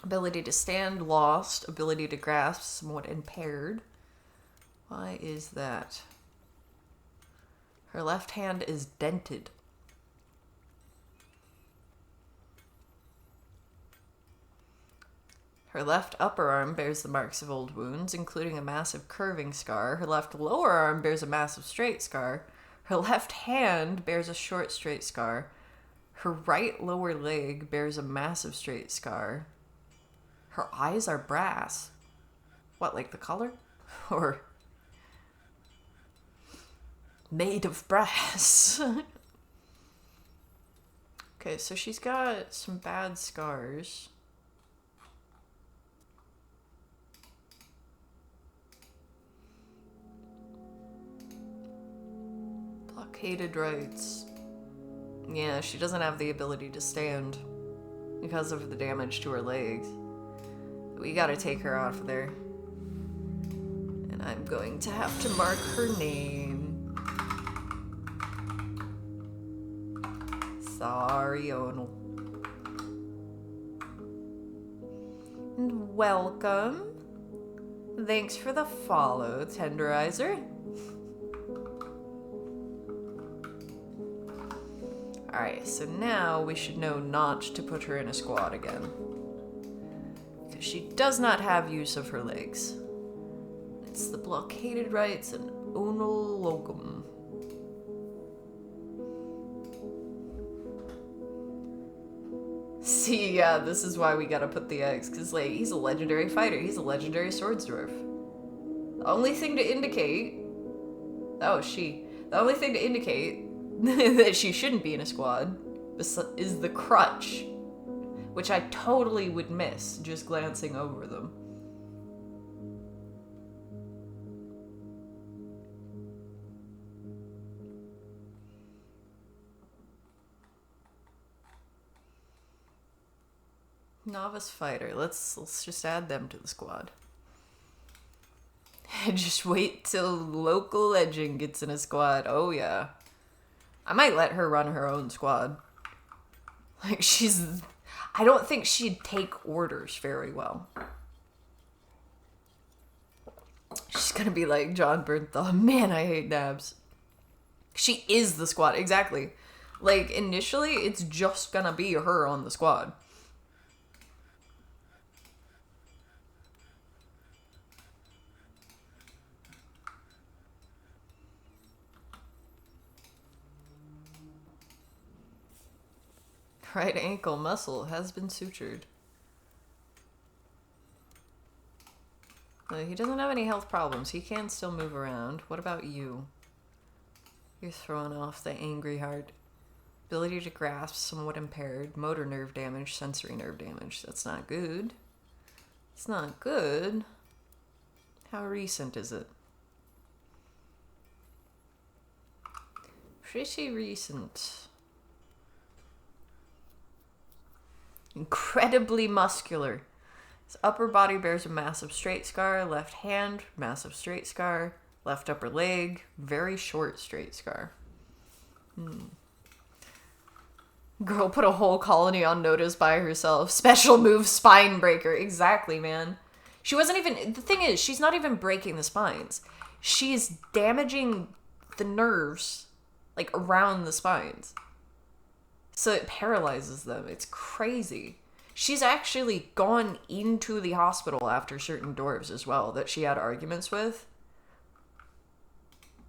S1: Ability to stand lost. Ability to grasp somewhat impaired. Why is that? Her left hand is dented. Her left upper arm bears the marks of old wounds, including a massive curving scar. Her left lower arm bears a massive straight scar. Her left hand bears a short straight scar. Her right lower leg bears a massive straight scar. Her eyes are brass. What, like the color? Or made of brass? Okay, so she's got some bad scars. Blockaded rights. Yeah, she doesn't have the ability to stand because of the damage to her legs. We gotta take her off of there. And I'm going to have to mark her name. Sorry, Onal. And welcome. Thanks for the follow, Tenderizer. Alright, so now we should know not to put her in a squad again. Because she does not have use of her legs. It's the blockaded rights and Onal Locum. See, yeah, this is why we gotta put the X, because, like, he's a legendary fighter. He's a legendary swords dwarf. The only thing to indicate... Oh, she. The only thing to indicate that she shouldn't be in a squad is the crutch, which I totally would miss just glancing over them. Novice fighter. Let's just add them to the squad. And just wait till local legend gets in a squad. Oh yeah. I might let her run her own squad. Like, I don't think she'd take orders very well. She's gonna be like John Bernthal. Man, I hate Nabs. She is the squad, exactly. Like, initially, it's just gonna be her on the squad. Right ankle muscle has been sutured. Well, he doesn't have any health problems. He can still move around. What about you? You're throwing off the angry heart. Ability to grasp, somewhat impaired. Motor nerve damage, sensory nerve damage. That's not good. It's not good. How recent is it? Pretty recent. Incredibly muscular. His upper body bears a massive straight scar. Left hand, massive straight scar. Left upper leg, very short straight scar. Girl put a whole colony on notice by herself. Special move, spine breaker. Exactly, man. She wasn't even... The thing is, she's not even breaking the spines. She's damaging the nerves, like, around the spines. So it paralyzes them. It's crazy. She's actually gone into the hospital after certain dwarves as well that she had arguments with.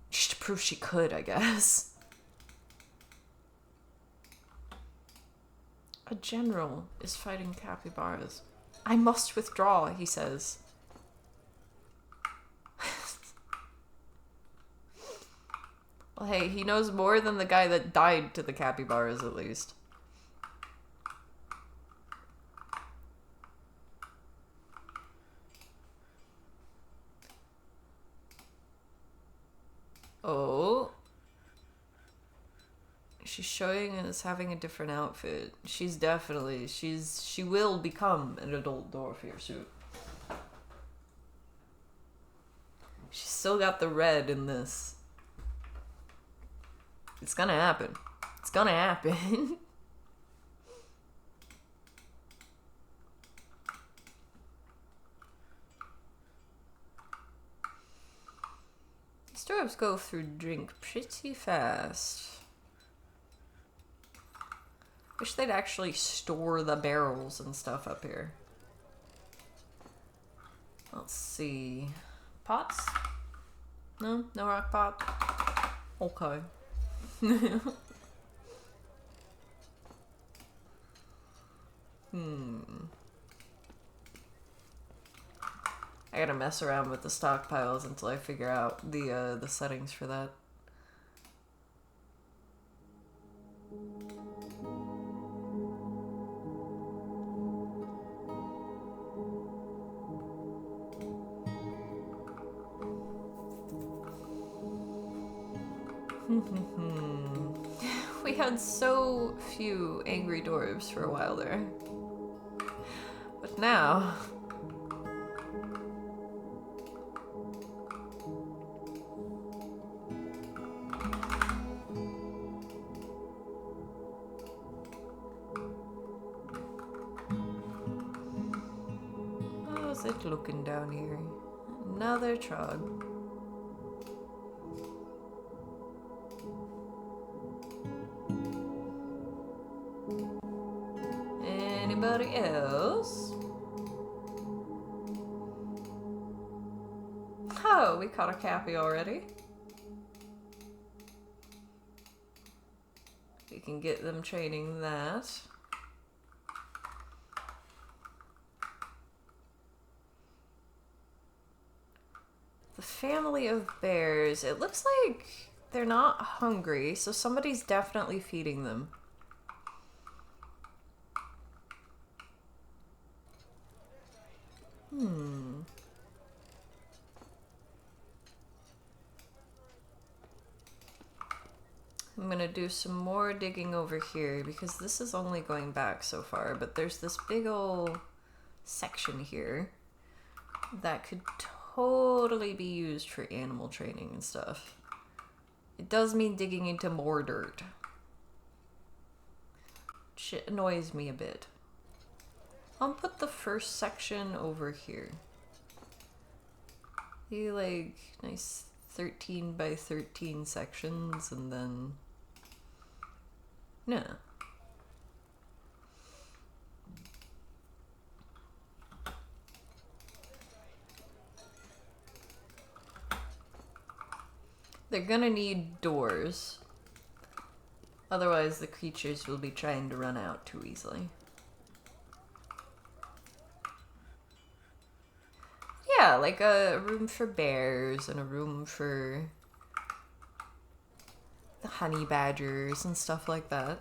S1: Just to prove she could, I guess. A general is fighting capybaras. I must withdraw, he says. Well, hey, he knows more than the guy that died to the capybaras, at least. Oh. She's showing us having a different outfit. She's definitely, she will become an adult dwarf here soon. She's still got the red in this. It's gonna happen. It's gonna happen. These dwarves go through drink pretty fast. Wish they'd actually store the barrels and stuff up here. Let's see. Pots? No? No rock pot? Okay. I gotta mess around with the stockpiles until I figure out the settings for that. We had so few angry dwarves for a while there. But now... How's it looking down here? Another trog. Anybody else? Oh, we caught a cappy already. We can get them training that. The family of bears. It looks like they're not hungry, so somebody's definitely feeding them. I'm gonna do some more digging over here because this is only going back so far, but there's this big old section here that could totally be used for animal training and stuff. It does mean digging into more dirt, which annoys me a bit. I'll put the first section over here. You like nice 13 by 13 sections, and then no. They're gonna need doors. Otherwise the creatures will be trying to run out too easily. Yeah, like a room for bears and a room for the honey badgers and stuff like that.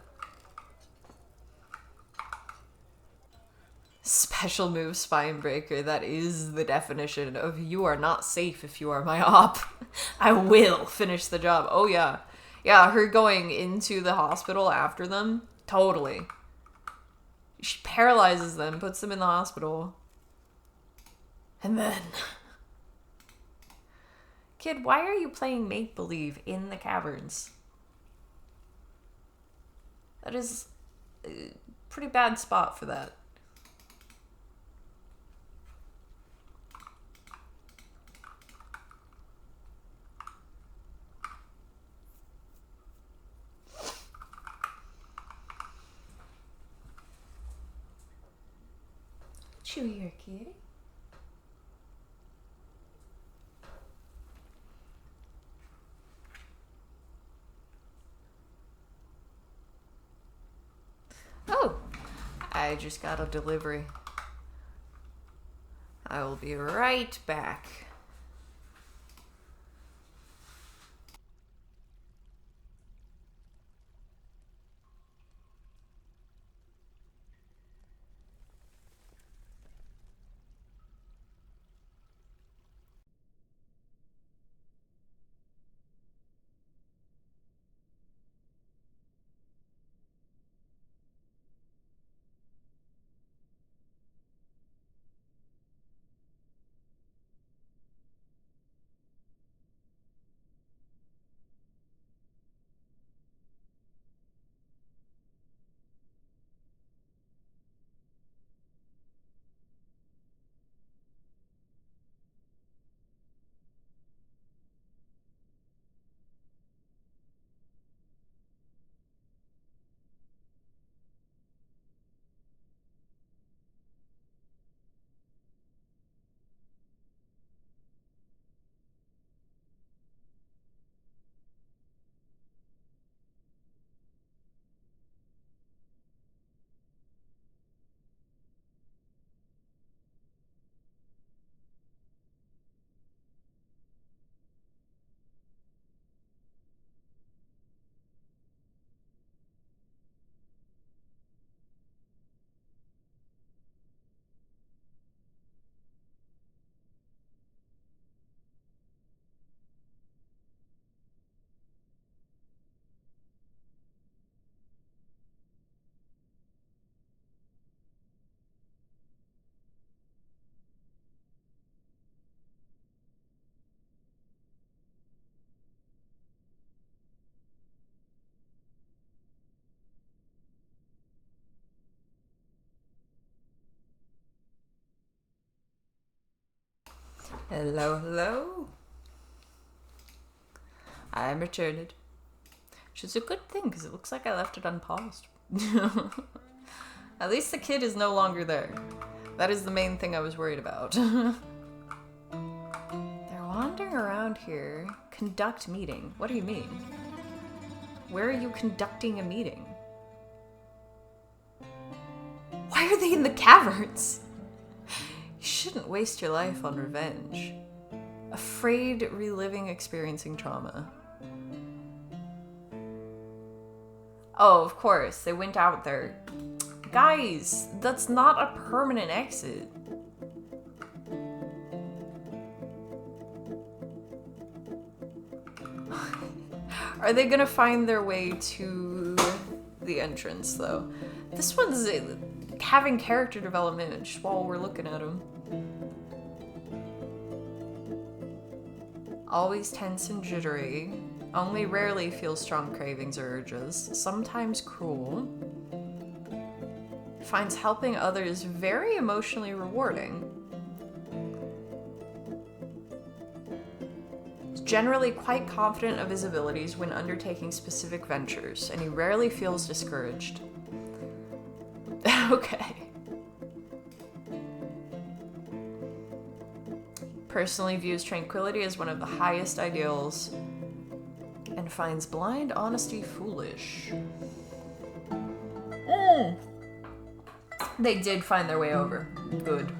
S1: Special move, spine breaker. That is the definition of you are not safe if you are my op. I will finish the job. Oh yeah. Yeah, her going into the hospital after them. Totally. She paralyzes them, puts them in the hospital. And then... Kid, why are you playing make-believe in the caverns? That is a pretty bad spot for that. Chew here, kitty. Oh, I just got a delivery. I will be right back. Hello, hello. I'm returned. Which is a good thing, because it looks like I left it unpaused. At least the kid is no longer there. That is the main thing I was worried about. They're wandering around here. Conduct meeting. What do you mean? Where are you conducting a meeting? Why are they in the caverns? You shouldn't waste your life on revenge. Afraid reliving experiencing trauma. Oh, of course, they went out there. Guys, that's not a permanent exit. Are they gonna find their way to the entrance, though? This one's having character development just while we're looking at them. Always tense and jittery. Only rarely feels strong cravings or urges. Sometimes cruel. Finds helping others very emotionally rewarding. Is generally quite confident of his abilities when undertaking specific ventures, and he rarely feels discouraged. Okay. Personally views tranquility as one of the highest ideals and finds blind honesty foolish. They did find their way over. Good.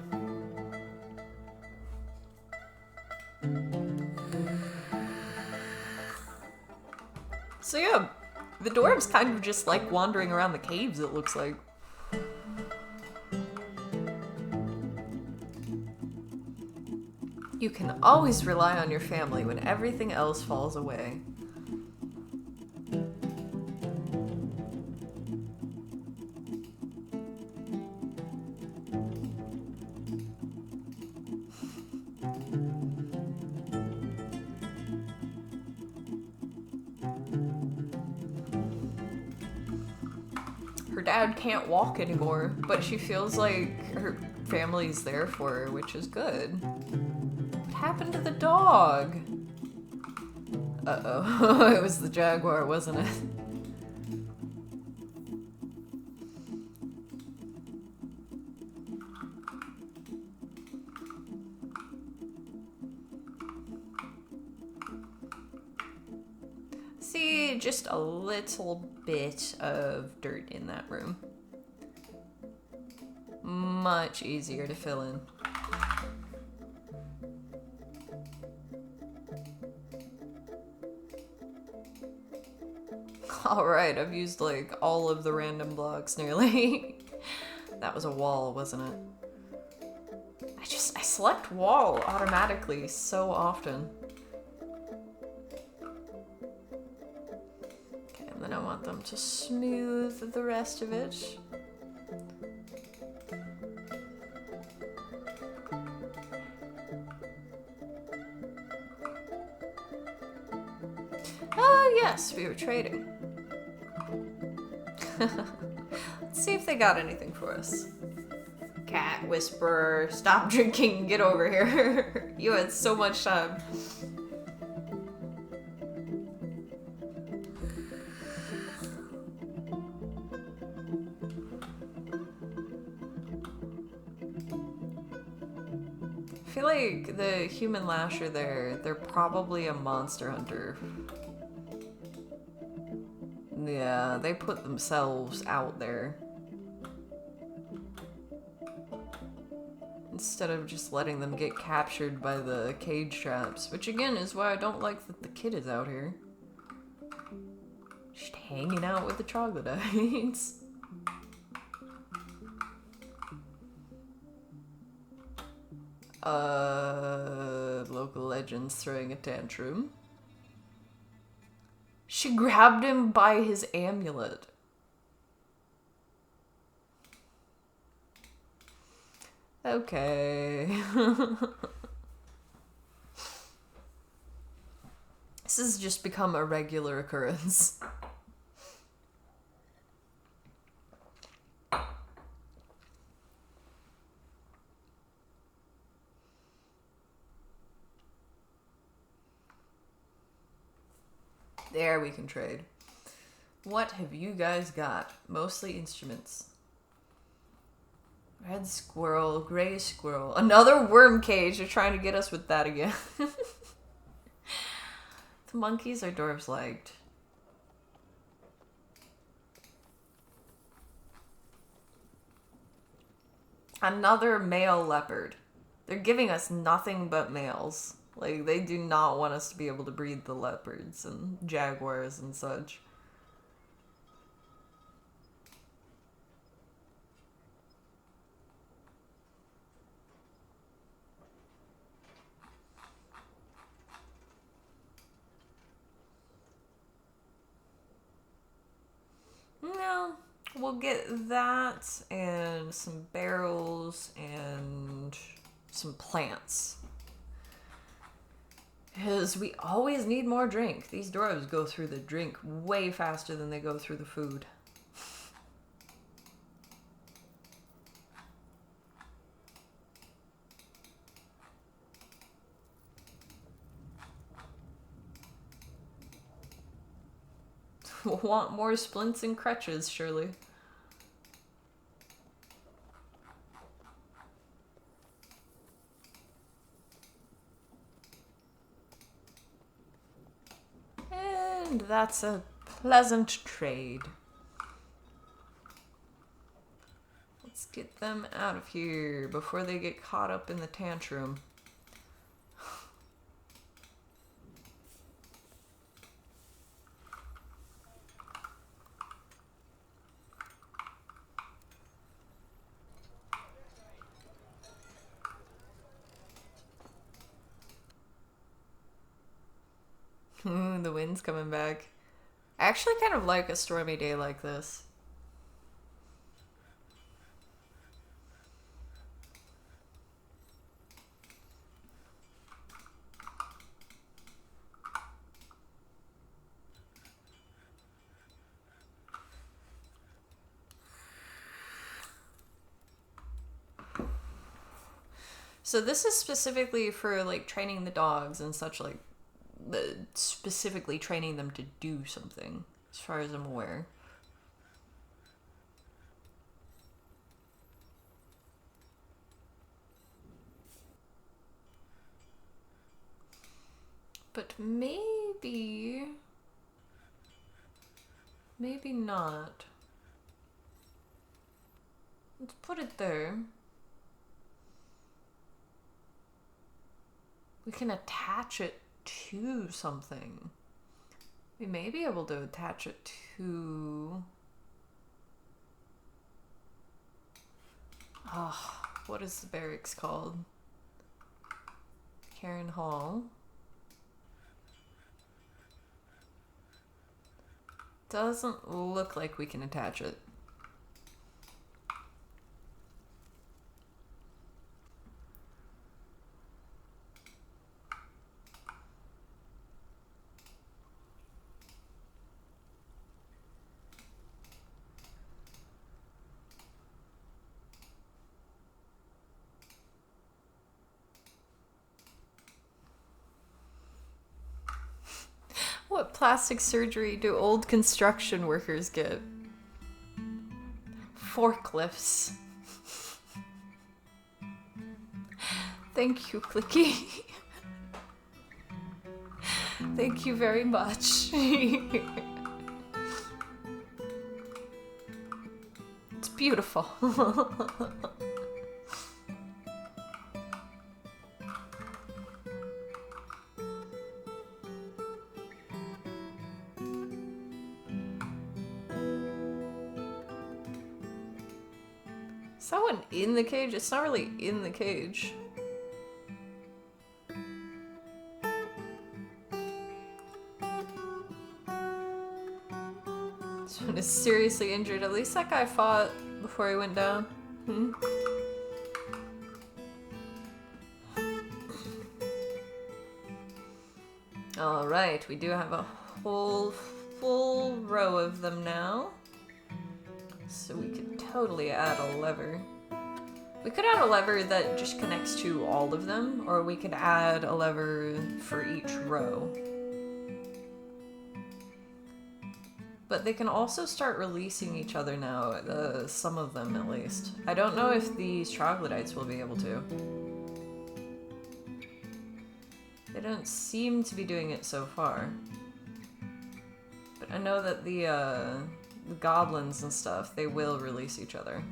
S1: So yeah, the dwarves kind of just like wandering around the caves, it looks like. You can always rely on your family when everything else falls away. dad can't walk anymore, but she feels like her family's there for her, which is good. What happened to the dog? Uh-oh. It was the jaguar, wasn't it? See, just a little bit of dirt in that room. Much easier to fill in. Alright, I've used like all of the random blocks nearly. That was a wall, wasn't it? I select wall automatically so often. Okay, and then I want them to smooth the rest of it. Oh yes, we were trading. Let's see if they got anything for us. Cat whisperer, stop drinking, get over here. You had so much time. I feel like the human lasher there, they're probably a monster hunter. Yeah, they put themselves out there. Instead of just letting them get captured by the cage traps. Which again is why I don't like that the kid is out here. Just hanging out with the troglodytes. Local legends throwing a tantrum. She grabbed him by his amulet. Okay. This has just become a regular occurrence. There we can trade. What have you guys got? Mostly instruments. Red squirrel, gray squirrel. Another worm cage. They're trying to get us with that again. The monkeys are dwarves liked. Another male leopard. They're giving us nothing but males. Like, they do not want us to be able to breed the leopards and jaguars and such. No, we'll get that and some barrels and some plants. Because we always need more drink. These dwarves go through the drink way faster than they go through the food. We'll want more splints and crutches, surely. And that's a pleasant trade. Let's get them out of here before they get caught up in the tantrum. Ooh, the wind's coming back. I actually kind of like a stormy day like this. So this is specifically for like training the dogs and such, like specifically training them to do something, as far as I'm aware. But maybe not. Let's put it there. We can attach it to something. We may be able to attach it to... Oh, what is the barracks called? Karen Hall. Doesn't look like we can attach it. What plastic surgery do old construction workers get? Forklifts. Thank you, Clicky. Thank you very much. It's beautiful. Is that one in the cage? It's not really in the cage. This one is seriously injured. At least that guy fought before he went down. Alright, we do have a whole full row of them now. So we could totally add a lever. We could add a lever that just connects to all of them, or we could add a lever for each row. But they can also start releasing each other now, some of them at least. I don't know if these troglodytes will be able to. They don't seem to be doing it so far. But I know that the goblins and stuff, they will release each other.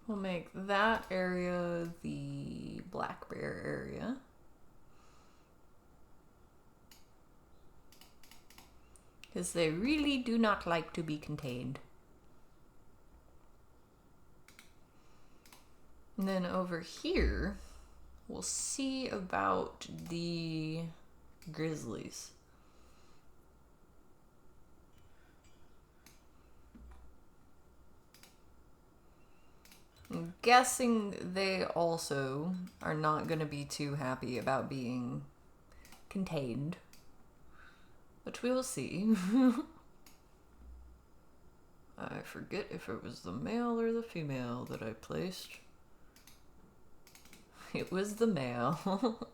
S1: We'll make that area the black bear area. Because they really do not like to be contained. And then over here, we'll see about the grizzlies. I'm guessing they also are not going to be too happy about being contained. But we will see. I forget if it was the male or the female that I placed. It was the male.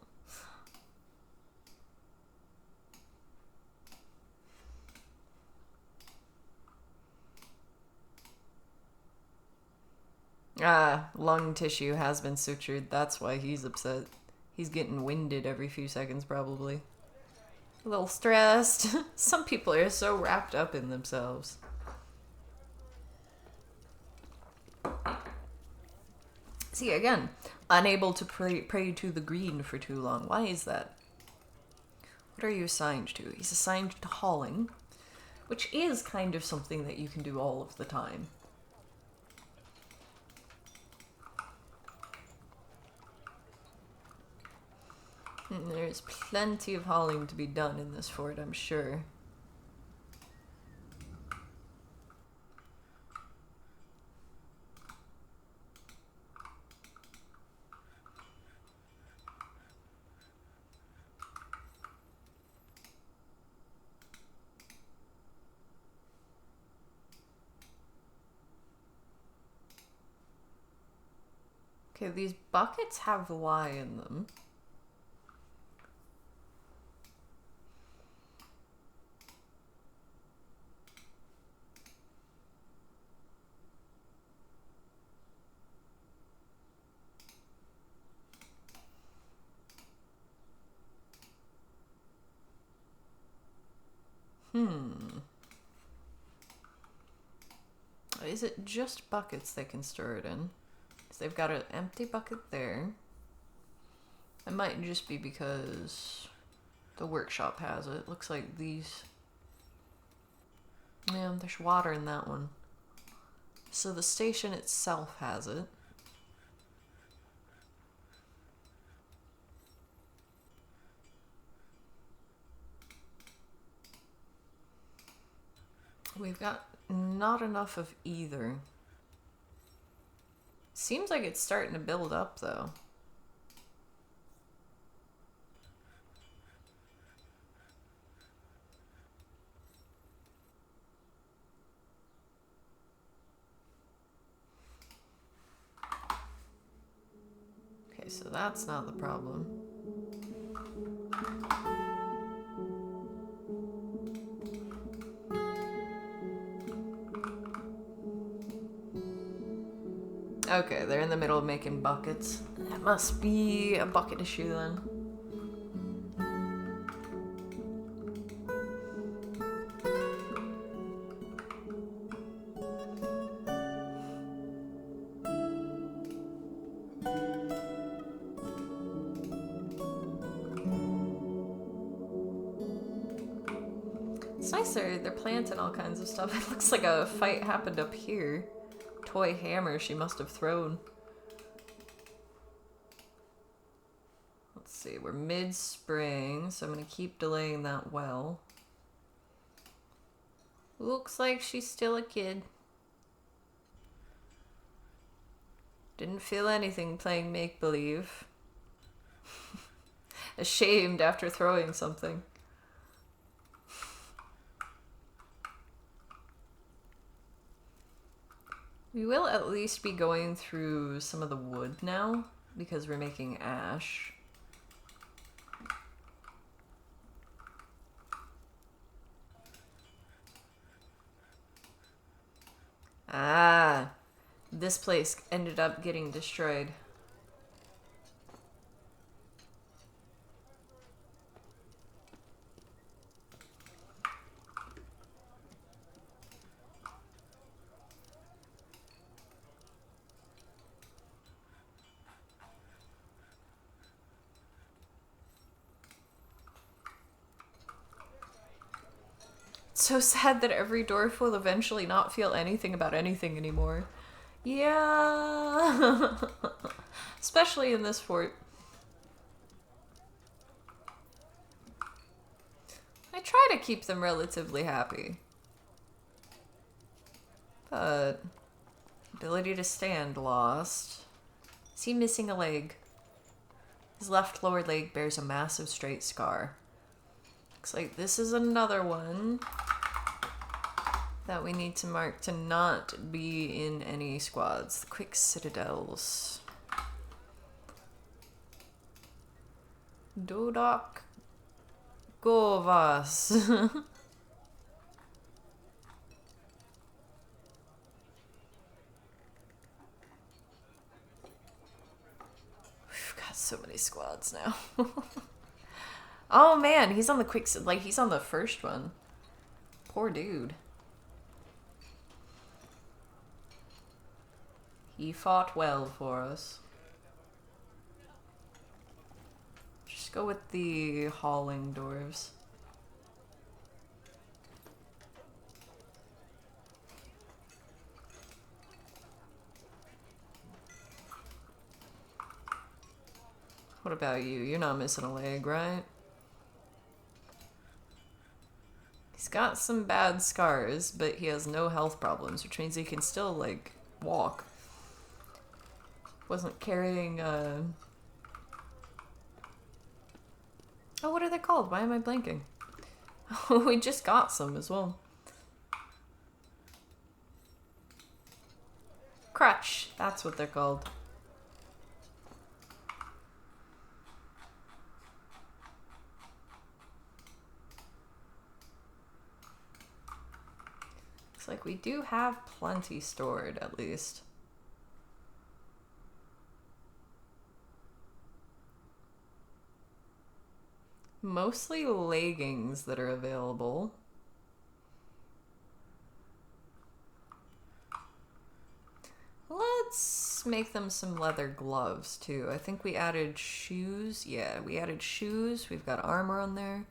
S1: Lung tissue has been sutured. That's why he's upset. He's getting winded every few seconds, probably. A little stressed. Some people are so wrapped up in themselves. See, again, unable to pray to the green for too long. Why is that? What are you assigned to? He's assigned to hauling, which is kind of something that you can do all of the time. And there's plenty of hauling to be done in this fort, I'm sure. Okay, these buckets have lye in them. Is it just buckets they can store it in? Because they've got an empty bucket there. It might just be because the workshop has it. Looks like these... Yeah, there's water in that one. So the station itself has it. We've got not enough of either. Seems like it's starting to build up, though. Okay, so that's not the problem. Okay, they're in the middle of making buckets. That must be a bucket issue then. It's nice they're planting all kinds of stuff. It looks like a fight happened up here. Toy hammer she must have thrown. Let's see, we're mid-spring, so I'm gonna keep delaying that well. Looks like she's still a kid. Didn't feel anything playing make-believe. Ashamed after throwing something. We will at least be going through some of the wood now, because we're making ash. Ah, this place ended up getting destroyed. It's so sad that every dwarf will eventually not feel anything about anything anymore. Yeah. Especially in this fort. I try to keep them relatively happy. But ability to stand lost. Is he missing a leg? His left lower leg bears a massive straight scar. Looks like this is another one that we need to mark to not be in any squads. The quick citadels. Dodok Govas. We've got so many squads now. Oh man, he's on the quick, like he's on the first one. Poor dude. He fought well for us. Just go with the hauling dwarves. What about you? You're not missing a leg, right? He's got some bad scars, but he has no health problems, which means he can still, like, walk. Wasn't carrying, Oh, what are they called? Why am I blanking? We just got some as well. Crutch. That's what they're called. Looks like we do have plenty stored, at least. Mostly leggings that are available. Let's make them some leather gloves, too. I think we added shoes. Yeah, we added shoes. We've got armor on there.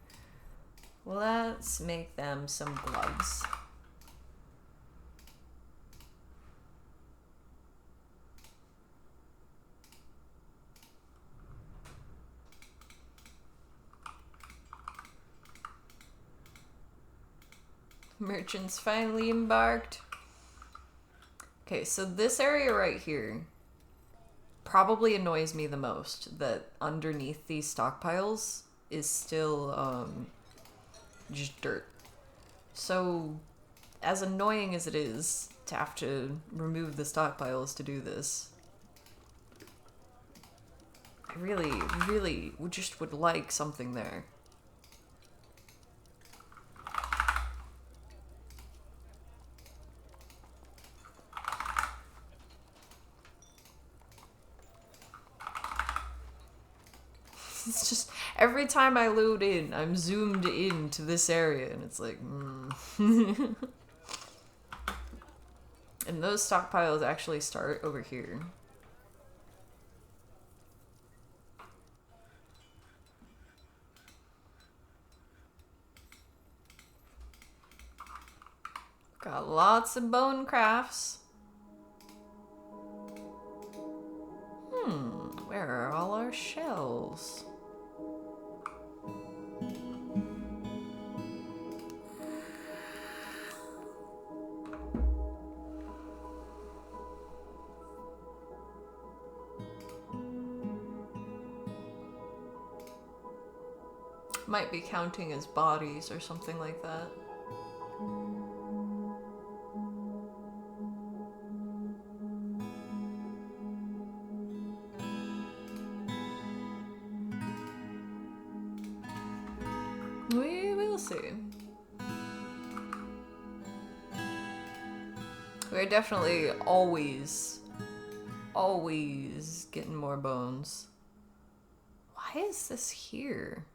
S1: Let's make them some gloves. Merchants finally embarked. Okay, so this area right here probably annoys me the most, that underneath these stockpiles is still just dirt. So as annoying as it is to have to remove the stockpiles to do this, I really would like something there. It's just, every time I load in, I'm zoomed in to this area, and it's like, And those stockpiles actually start over here. Got lots of bone crafts. Where are all our shells? Might be counting as bodies or something like that. We will see. We're definitely always getting more bones. Why is this here?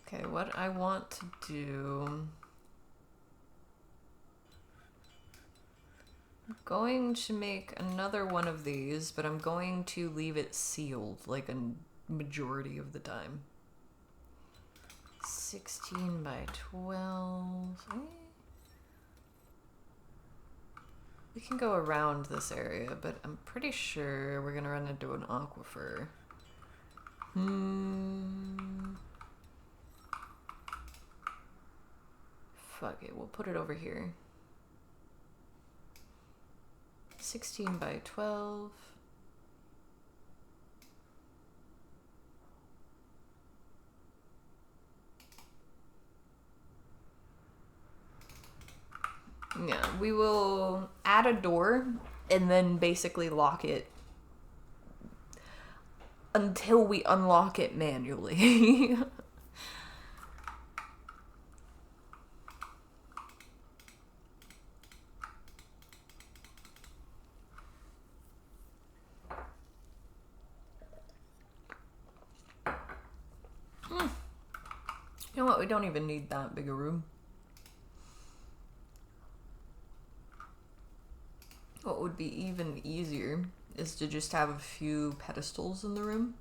S1: Okay, what I want to do... I'm going to make another one of these, but I'm going to leave it sealed, like a majority of the time. 16 by 12... We can go around this area, but I'm pretty sure we're gonna run into an aquifer. Fuck it, we'll put it over here. 16 by 12. Yeah, we will add a door and then basically lock it until we unlock it manually. You know what? We don't even need that big a room. What would be even easier is to just have a few pedestals in the room.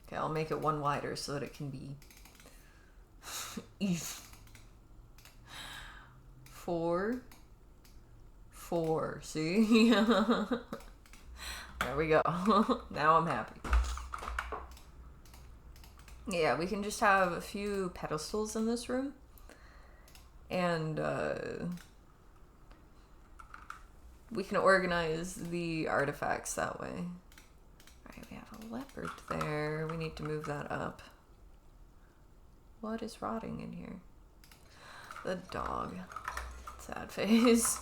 S1: Okay, I'll make it one wider so that it can be easy. 4, 4, see? There we go. Now I'm happy. Yeah, we can just have a few pedestals in this room. And we can organize the artifacts that way. Alright, we have a leopard there. We need to move that up. What is rotting in here? The dog. Sad face.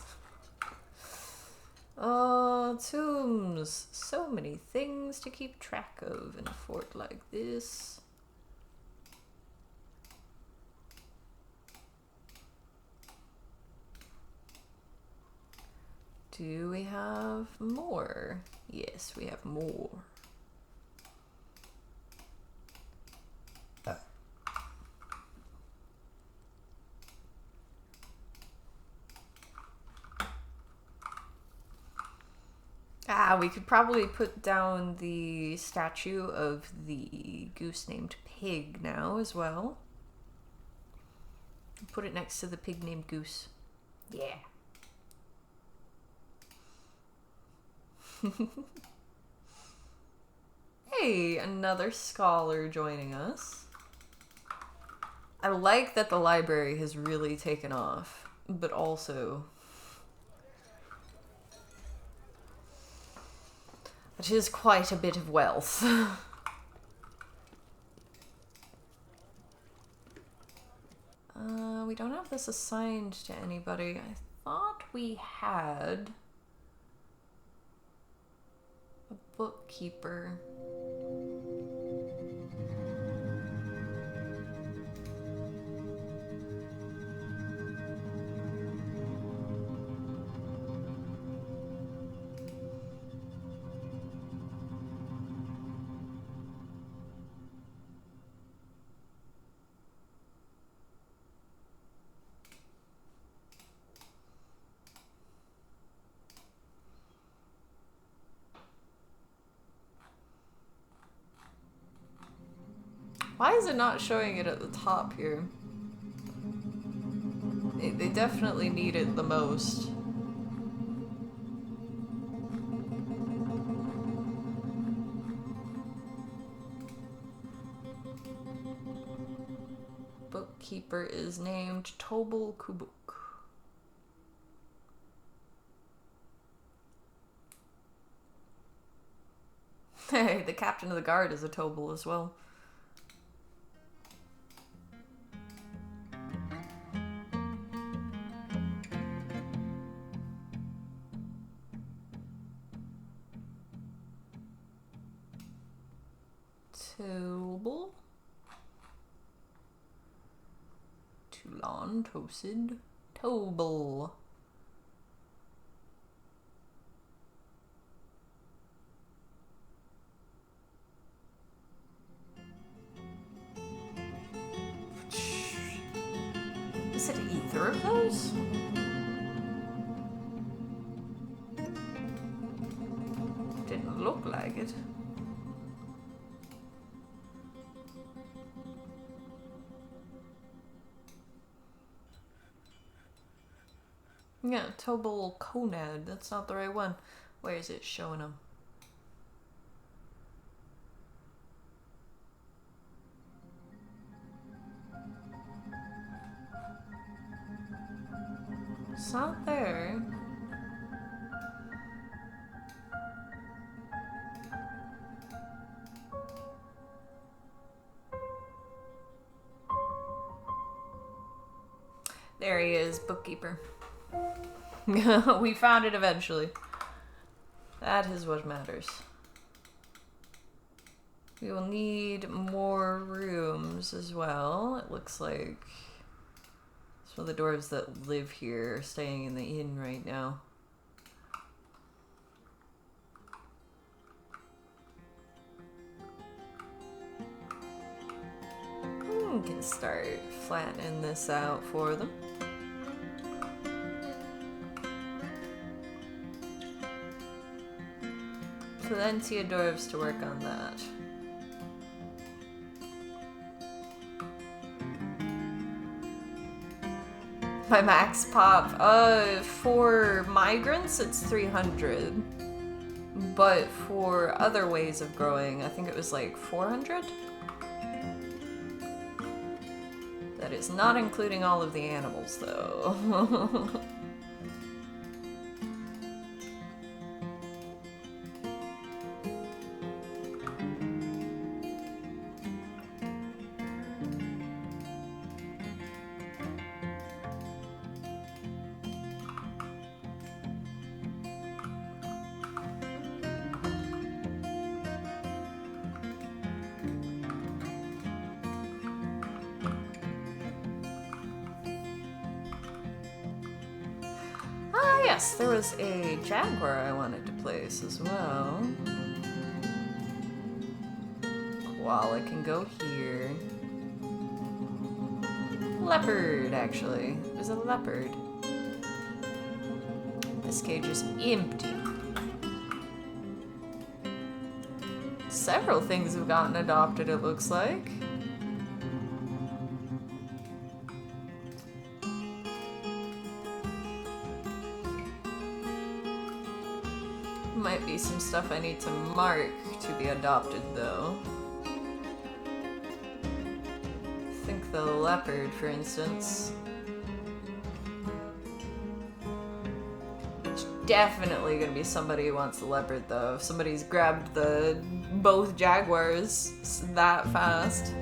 S1: Oh, tombs. So many things to keep track of in a fort like this. Do we have more? Yes, we have more. Ah, we could probably put down the statue of the goose named Pig now as well. Put it next to the pig named Goose. Yeah. Hey, another scholar joining us. I like that the library has really taken off, but also it is quite a bit of wealth. We don't have this assigned to anybody. I thought we had a bookkeeper. Why is it not showing it at the top here? They definitely need it the most. Bookkeeper is named Tobal Kubuk. Hey, the captain of the guard is a Tobal as well. Tobal. Toulon, Tosid, Tobal. Is it either of those? Didn't look like it. Yeah, Tobal Conad. That's not the right one. Where is it showing them? It's not there. There he is, bookkeeper. We found it eventually. That is what matters. We will need more rooms as well. It looks like some of the dwarves that live here are staying in the inn right now. can start flattening this out for them. Plenty of dwarves to work on that. My max pop, for migrants it's 300, but for other ways of growing, I think it was like 400? That is not including all of the animals though. Yes, there was a jaguar I wanted to place as well. Koala can go here. Leopard, actually. There's a leopard. This cage is empty. Several things have gotten adopted, it looks like. Might be some stuff I need to mark to be adopted, though. I think the leopard, for instance. There's definitely gonna be somebody who wants the leopard, though. If somebody's grabbed both jaguars that fast.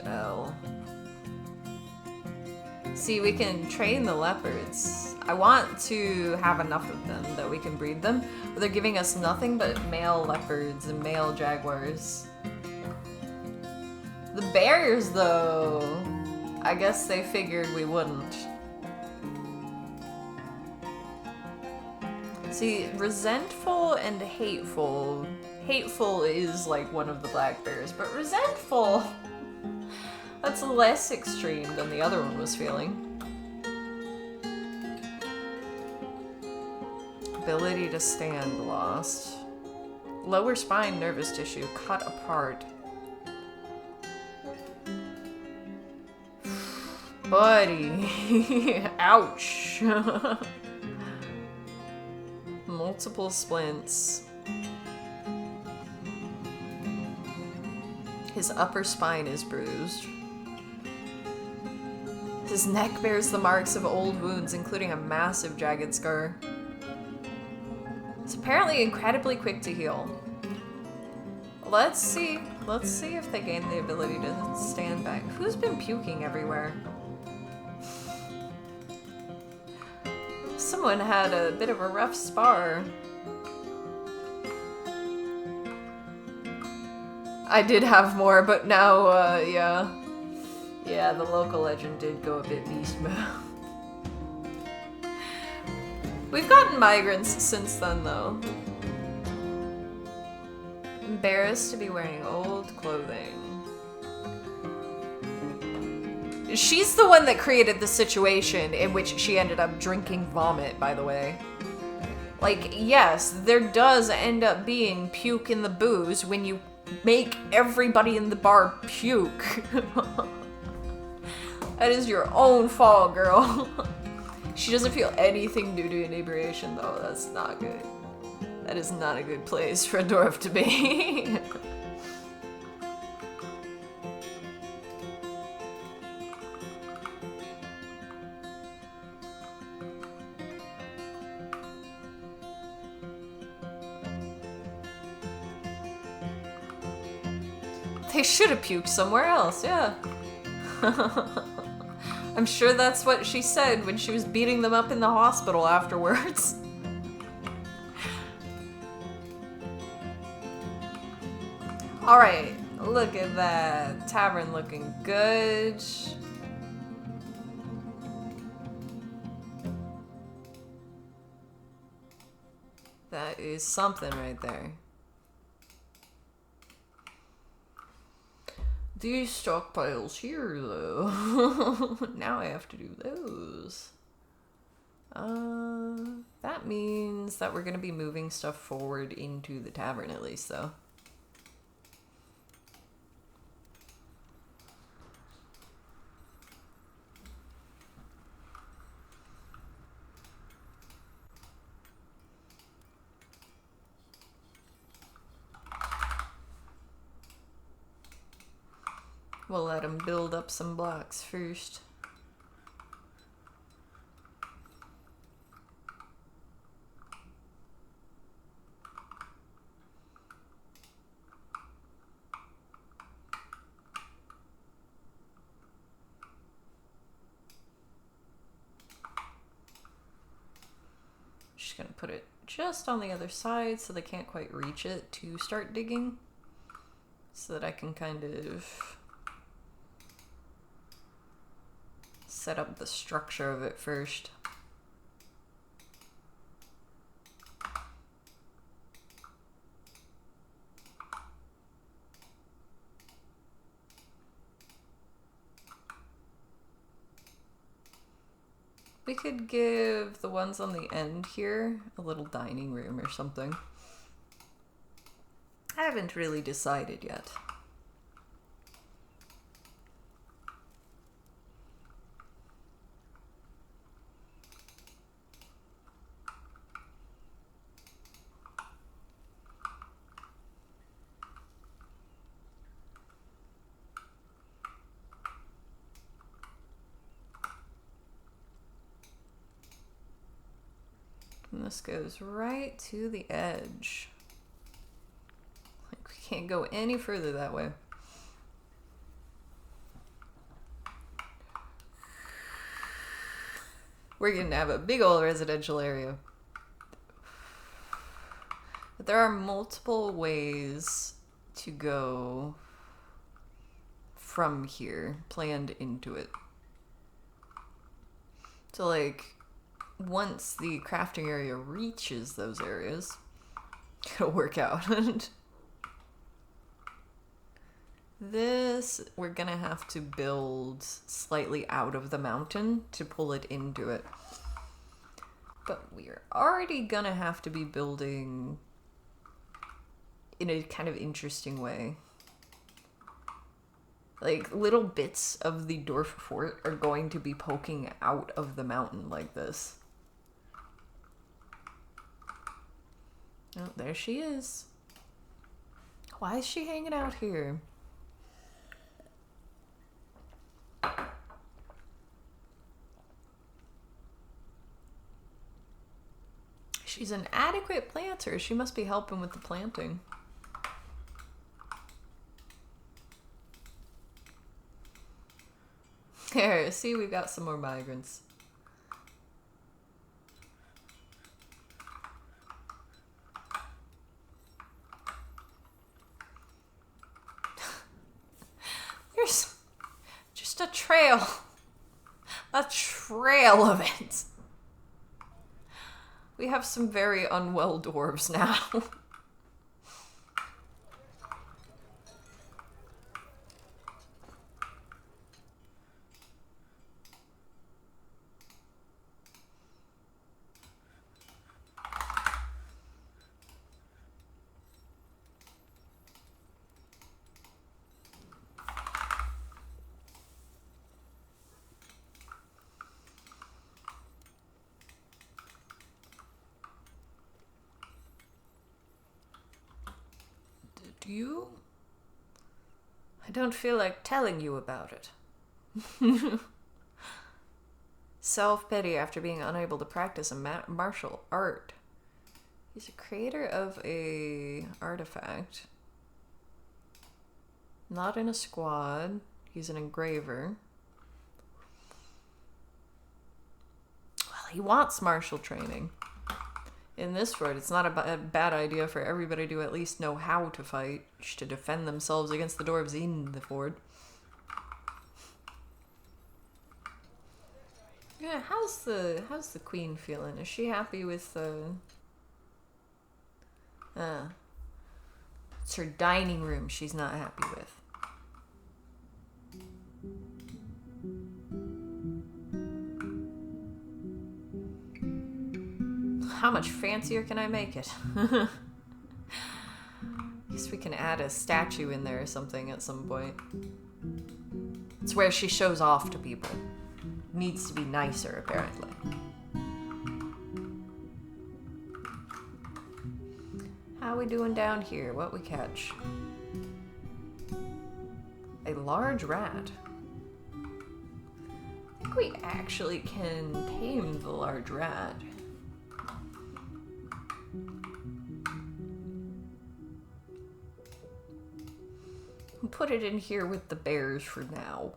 S1: L. See, we can train the leopards. I want to have enough of them that we can breed them, but they're giving us nothing but male leopards and male jaguars. The bears, though, I guess they figured we wouldn't. See, resentful and hateful. Hateful is like one of the black bears, but resentful, that's less extreme than the other one was feeling. Ability to stand lost. Lower spine nervous tissue cut apart. Buddy. Ouch. Multiple splints. His upper spine is bruised. His neck bears the marks of old wounds, including a massive jagged scar. It's apparently incredibly quick to heal. Let's see if they gain the ability to stand back. Who's been puking everywhere? Someone had a bit of a rough spar. I did have more, but now, yeah. Yeah, the local legend did go a bit beast mode. We've gotten migrants since then, though. Embarrassed to be wearing old clothing. She's the one that created the situation in which she ended up drinking vomit, by the way. Like, yes, there does end up being puke in the booze when you make everybody in the bar puke. That is your own fault, girl. She doesn't feel anything due to inebriation, though. That's not good. That is not a good place for a dwarf to be. They should have puked somewhere else, yeah. I'm sure that's what she said when she was beating them up in the hospital afterwards. Alright, look at that. Tavern looking good. That is something right there. These stockpiles here, though. Now I have to do those. That means that we're going to be moving stuff forward into the tavern at least, though. We'll let him build up some blocks first. Just gonna put it just on the other side so they can't quite reach it to start digging, so that I can kind of set up the structure of it first. We could give the ones on the end here a little dining room or something. I haven't really decided yet. And this goes right to the edge. Like, we can't go any further that way. We're gonna have a big old residential area. But there are multiple ways to go from here, planned into it. So like, once the crafting area reaches those areas, it'll work out. This, we're gonna have to build slightly out of the mountain to pull it into it. But we're already gonna have to be building in a kind of interesting way. Like, little bits of the dwarf fort are going to be poking out of the mountain like this. Oh, there she is. Why is she hanging out here? She's an adequate planter. She must be helping with the planting. There, see, we've got some more migrants. There's just a trail. A trail of it. We have some very unwell dwarves now. You? I don't feel like telling you about it. Self-pity after being unable to practice a martial art. He's a creator of a artifact. Not in a squad. He's an engraver. Well, he wants martial training. In this fort, it's not a bad idea for everybody to at least know how to fight, to defend themselves against the dwarves in the fort. Yeah, how's the queen feeling? Is she happy with the... Uh, it's her dining room she's not happy with. How much fancier can I make it? Guess we can add a statue in there or something at some point. It's where she shows off to people. Needs to be nicer, apparently. How we doing down here? What we catch? A large rat. I think we actually can tame the large rat. Put it in here with the bears for now.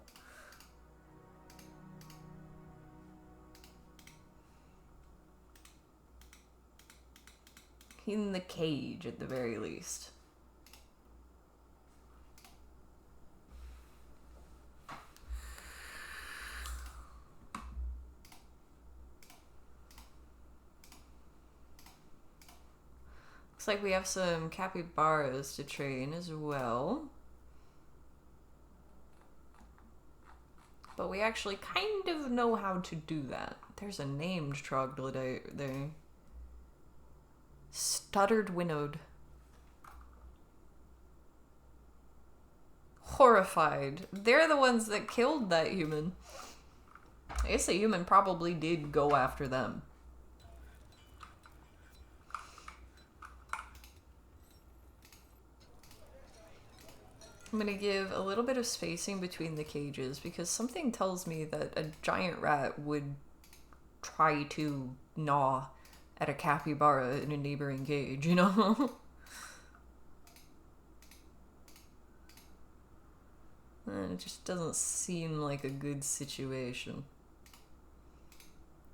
S1: In the cage, at the very least. Looks like we have some capybaras to train as well. But we actually kind of know how to do that. There's a named troglodyte there. Stuttered Winnowed. Horrified. They're the ones that killed that human. I guess the human probably did go after them. I'm gonna give a little bit of spacing between the cages because something tells me that a giant rat would try to gnaw at a capybara in a neighboring cage, you know? And it just doesn't seem like a good situation.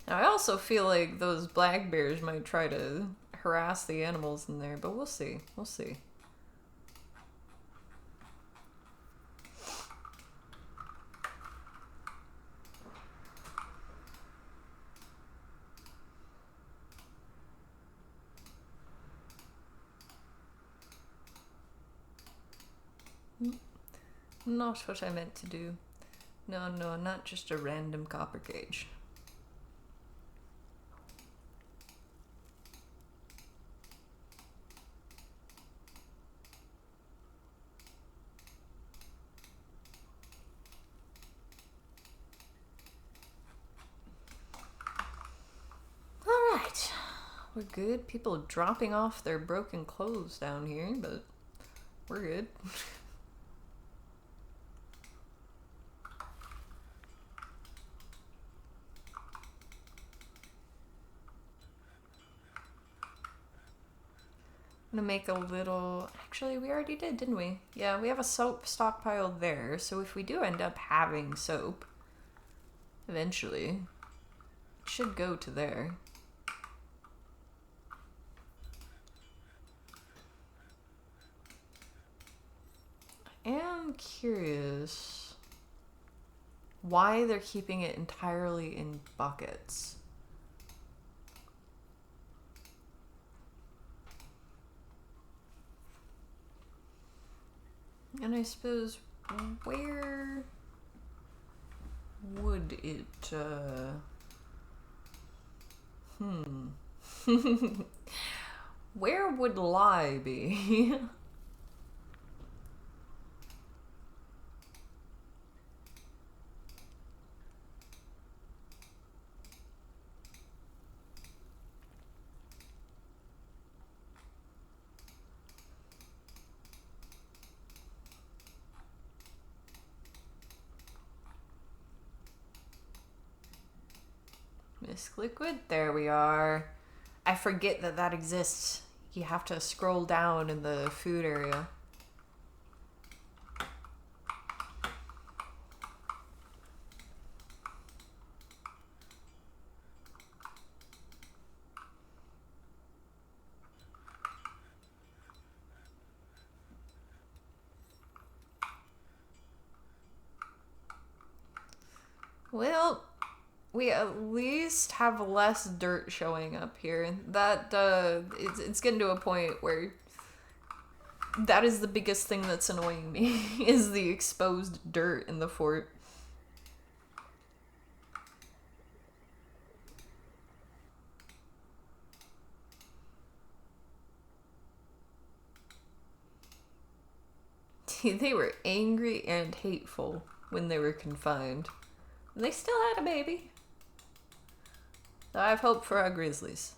S1: Now, I also feel like those black bears might try to harass the animals in there, but we'll see. We'll see. Not what I meant to do. No, no, not just a random copper cage. Alright. We're good. People dropping off their broken clothes down here, but we're good. I'm gonna make a little... Actually, we already did, didn't we? Yeah, we have a soap stockpile there, so if we do end up having soap, eventually, it should go to there. I am curious why they're keeping it entirely in buckets. And I suppose, where would it, where would lie be? Misk Liquid, there we are. I forget that that exists. You have to scroll down in the food area. Well, we at least have less dirt showing up here. That, it's getting to a point where that is the biggest thing that's annoying me, is the exposed dirt in the fort. They were angry and hateful when they were confined. And they still had a baby. So I have hope for our grizzlies.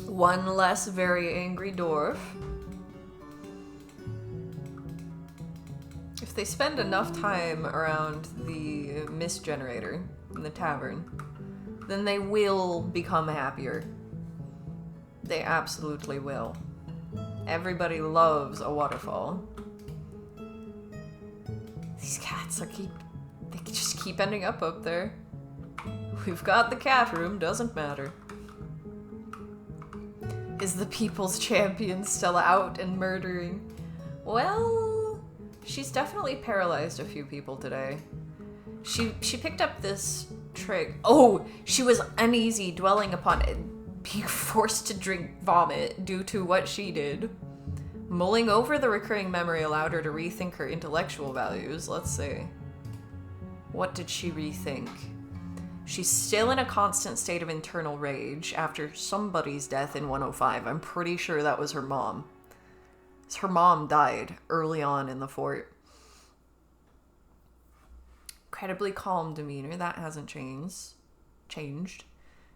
S1: One less very angry dwarf. If they spend enough time around the mist generator in the tavern, then they will become happier. They absolutely will. Everybody loves a waterfall. These cats they just keep ending up there. We've got the cat room, doesn't matter. Is the people's champion still out and murdering? Well, she's definitely paralyzed a few people today. She picked up this trick. Oh, she was uneasy dwelling upon it, being forced to drink vomit due to what she did. Mulling over the recurring memory allowed her to rethink her intellectual values. Let's see. What did she rethink? She's still in a constant state of internal rage after somebody's death in 105. I'm pretty sure that was her mom. Her mom died early on in the fort. Incredibly calm demeanor. That hasn't changed.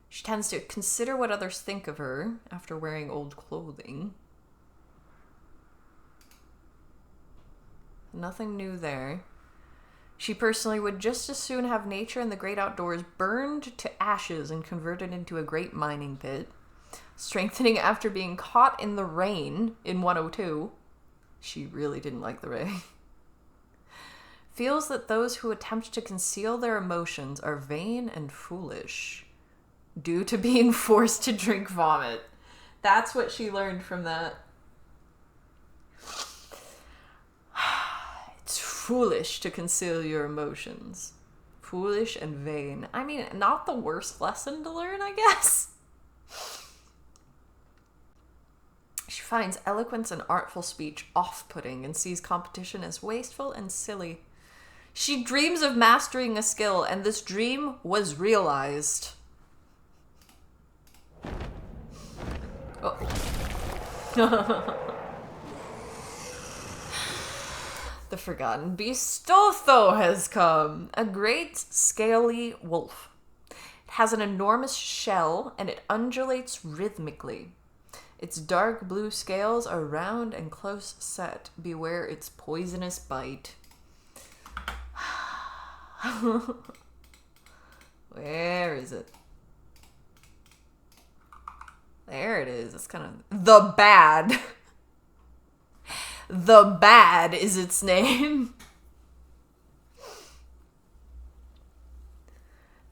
S1: She tends to consider what others think of her after wearing old clothing. Nothing new there. She personally would just as soon have nature and the great outdoors burned to ashes and converted into a great mining pit. Strengthening after being caught in the rain in 102. She really didn't like the rain. Feels that those who attempt to conceal their emotions are vain and foolish due to being forced to drink vomit. That's what she learned from that. It's foolish to conceal your emotions. Foolish and vain. I mean, not the worst lesson to learn, I guess. She finds eloquence and artful speech off-putting and sees competition as wasteful and silly. She dreams of mastering a skill, and this dream was realized. Oh. The forgotten beast Stotho has come. A great scaly wolf. It has an enormous shell and it undulates rhythmically. Its dark blue scales are round and close set. Beware its poisonous bite. Where is it? There it is. It's kind of the bad. The Bad is its name.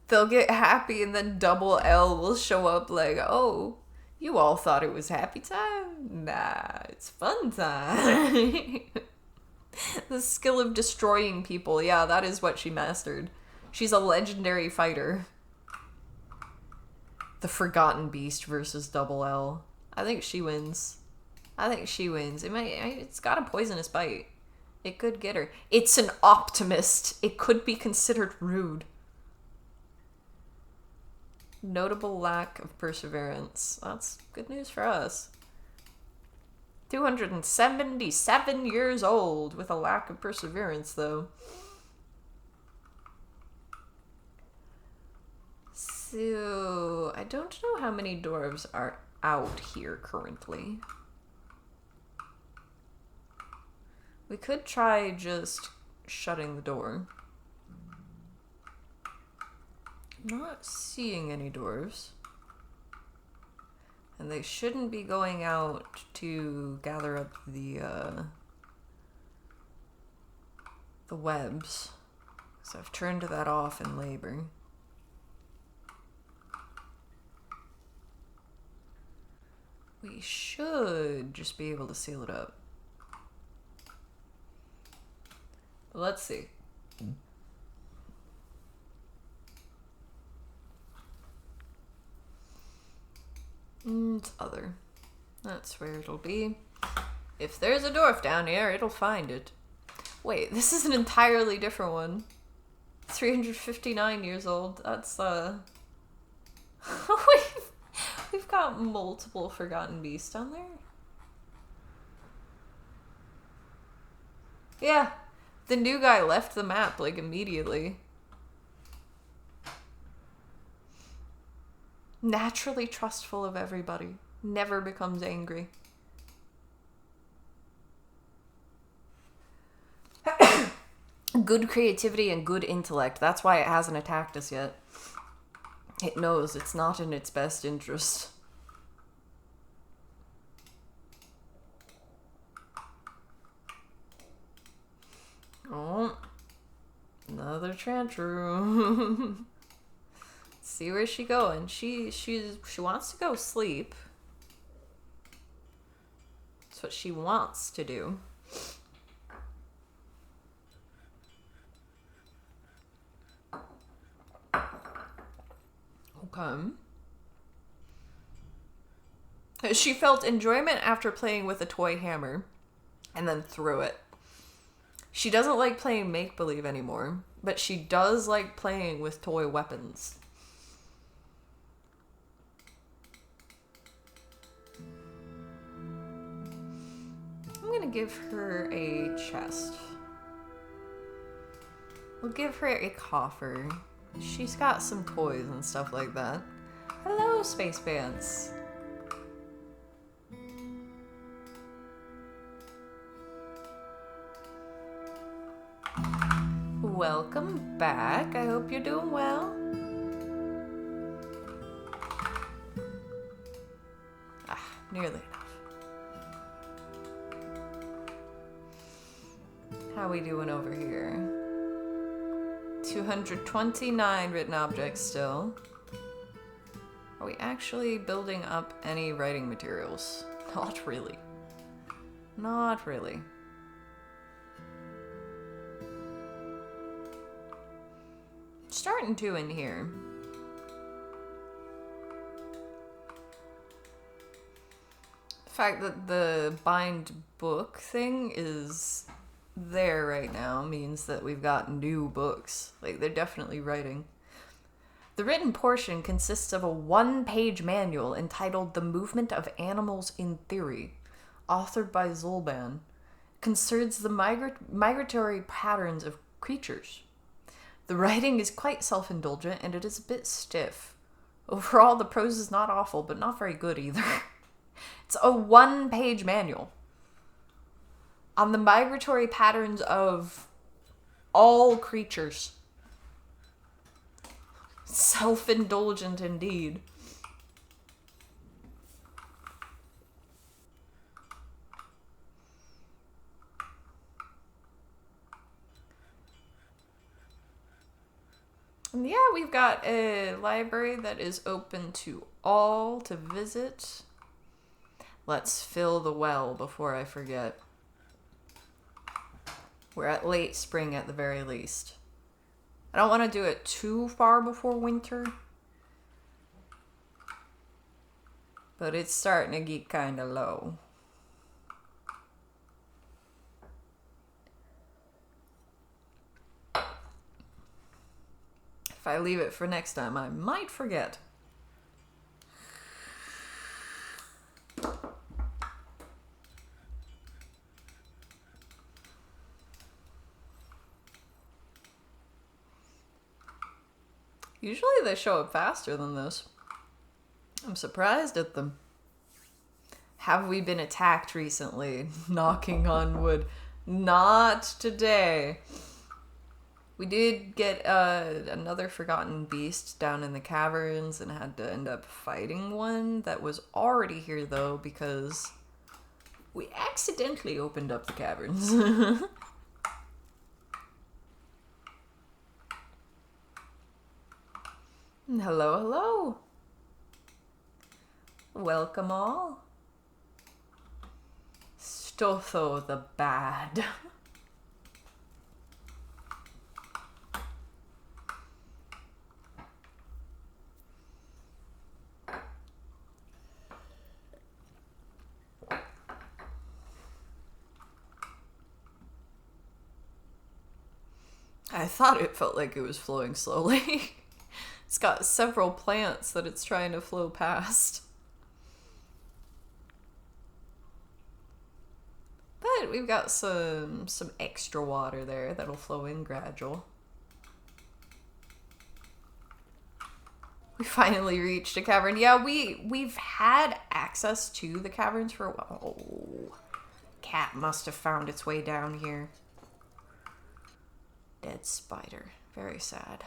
S1: They'll get happy and then Double L will show up like, oh, you all thought it was happy time? Nah, it's fun time. The skill of destroying people. Yeah, that is what she mastered. She's a legendary fighter. The Forgotten Beast versus Double L. I think she wins. It's got a poisonous bite. It could get her. It's an optimist. It could be considered rude. Notable lack of perseverance. That's good news for us. 277 years old with a lack of perseverance, though. So, I don't know how many dwarves are out here currently. We could try just shutting the door. I'm not seeing any dwarves. And they shouldn't be going out to gather up the webs. So I've turned that off in labor. We should just be able to seal it up. Let's see. It's other. That's where it'll be. If there's a dwarf down here, it'll find it. Wait, this is an entirely different one. 359 years old. That's, we've got multiple Forgotten Beasts down there. Yeah, the new guy left the map, like, immediately. Naturally trustful of everybody. Never becomes angry. Good creativity and good intellect. That's why it hasn't attacked us yet. It knows it's not in its best interest. Oh, another tantrum. See where's she going? She wants to go sleep. That's what she wants to do. Okay. She felt enjoyment after playing with a toy hammer and then threw it. She doesn't like playing make-believe anymore, but she does like playing with toy weapons. I'm gonna give her a chest. We'll give her a coffer. She's got some toys and stuff like that. Hello, Space Pants. Welcome back. I hope you're doing well. Nearly enough. How we doing over here? 229 written objects still. Are we actually building up any writing materials? Not really. Not really. Starting to in here. The fact that the bind book thing is there right now means that we've got new books. Like, they're definitely writing. The written portion consists of a one-page manual entitled The Movement of Animals in Theory, authored by Zolban. Concerns the migratory patterns of creatures. The writing is quite self-indulgent, and it is a bit stiff. Overall, the prose is not awful, but not very good either. It's a one-page manual on the migratory patterns of all creatures. Self-indulgent indeed. And yeah, we've got a library that is open to all to visit. Let's fill the well before I forget. We're at late spring at the very least. I don't want to do it too far before winter. But it's starting to get kind of low. If I leave it for next time, I might forget. Usually they show up faster than this. I'm surprised at them. Have we been attacked recently? Knocking on wood. Not today. We did get another forgotten beast down in the caverns and had to end up fighting one that was already here, though, because we accidentally opened up the caverns. Hello, hello. Welcome all. Stotho the Bad. I thought it felt like it was flowing slowly. It's got several plants that it's trying to flow past. But we've got some extra water there that'll flow in gradual. We finally reached a cavern. Yeah, we've had access to the caverns for a while. Oh, cat must have found its way down here. Dead spider. Very sad.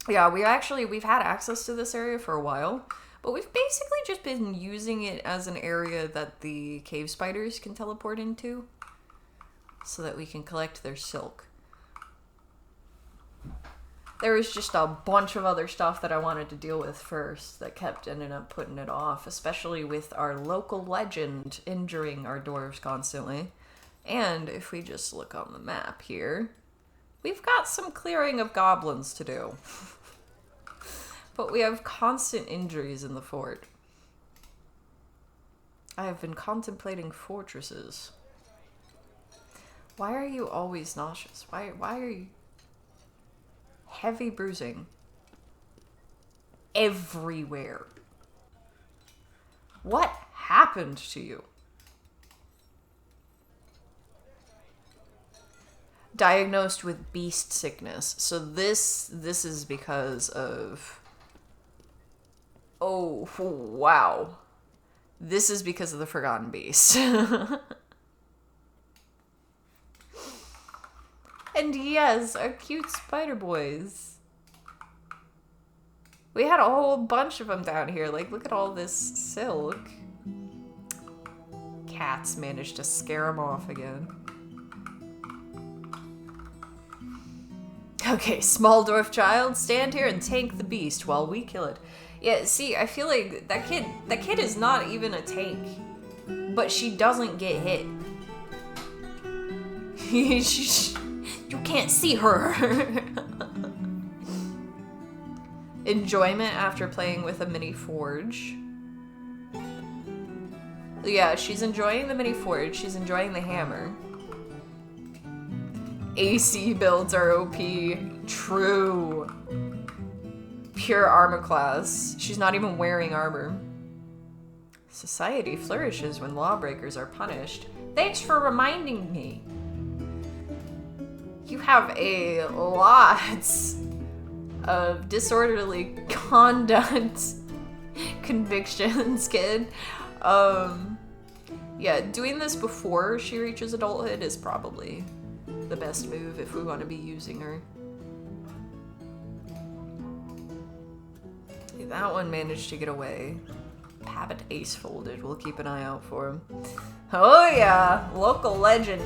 S1: Yeah, we've had access to this area for a while, but we've basically just been using it as an area that the cave spiders can teleport into so that we can collect their silk. There was just a bunch of other stuff that I wanted to deal with first that kept ending up putting it off, especially with our local legend injuring our dwarves constantly. And if we just look on the map here, we've got some clearing of goblins to do. But we have constant injuries in the fort. I have been contemplating fortresses. Why are you always nauseous? Why are you... Heavy bruising. Everywhere. What happened to you? Diagnosed with beast sickness. So this is because of... Oh, wow. This is because of the Forgotten Beast. And yes, our cute spider boys. We had a whole bunch of them down here. Like, look at all this silk. Cats managed to scare them off again. Okay, small dwarf child, stand here and tank the beast while we kill it. Yeah, see, I feel like that kid is not even a tank, but she doesn't get hit. You can't see her. Enjoyment after playing with a mini forge. Yeah, she's enjoying the mini forge. She's enjoying the hammer. AC builds are OP. True. Pure armor class. She's not even wearing armor. Society flourishes when lawbreakers are punished. Thanks for reminding me. You have a lot of disorderly conduct convictions, kid. Yeah, doing this before she reaches adulthood is probably the best move if we want to be using her. That one managed to get away. Habit ace folded. We'll keep an eye out for him. Oh yeah, local legend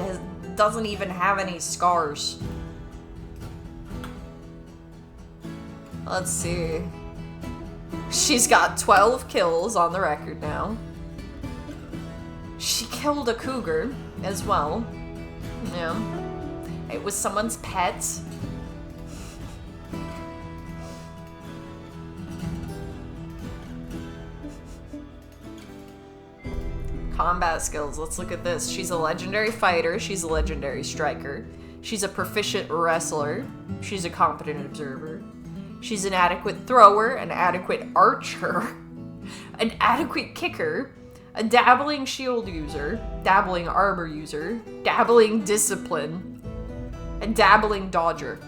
S1: doesn't even have any scars. Let's see. She's got 12 kills on the record now. She killed a cougar as well. Yeah. It was someone's pet. Combat skills. Let's look at this. She's a legendary fighter. She's a legendary striker. She's a proficient wrestler. She's a competent observer. She's an adequate thrower, an adequate archer, an adequate kicker, a dabbling shield user, dabbling armor user, dabbling discipline, a dabbling dodger.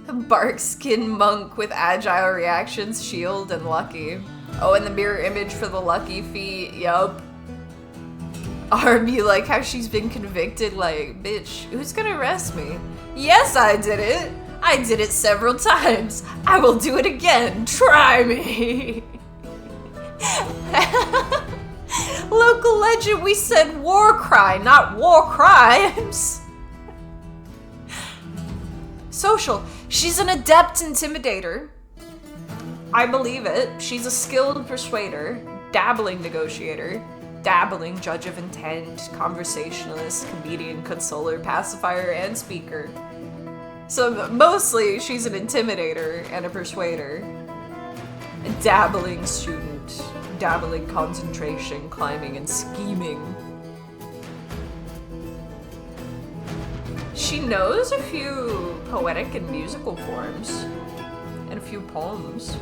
S1: A barkskin monk with agile reactions, shield, and lucky. Oh, and the mirror image for the lucky feat. Yup. Army, like how she's been convicted, like, bitch, who's gonna arrest me? Yes, I did it! I did it several times! I will do it again! Try me! Local legend, we said war cry, not war crimes. Social. She's an adept intimidator. I believe it. She's a skilled persuader, dabbling negotiator, dabbling judge of intent, conversationalist, comedian, consoler, pacifier, and speaker. So mostly she's an intimidator and a persuader. A dabbling student, dabbling concentration, climbing, and scheming. She knows a few poetic and musical forms, and a few poems.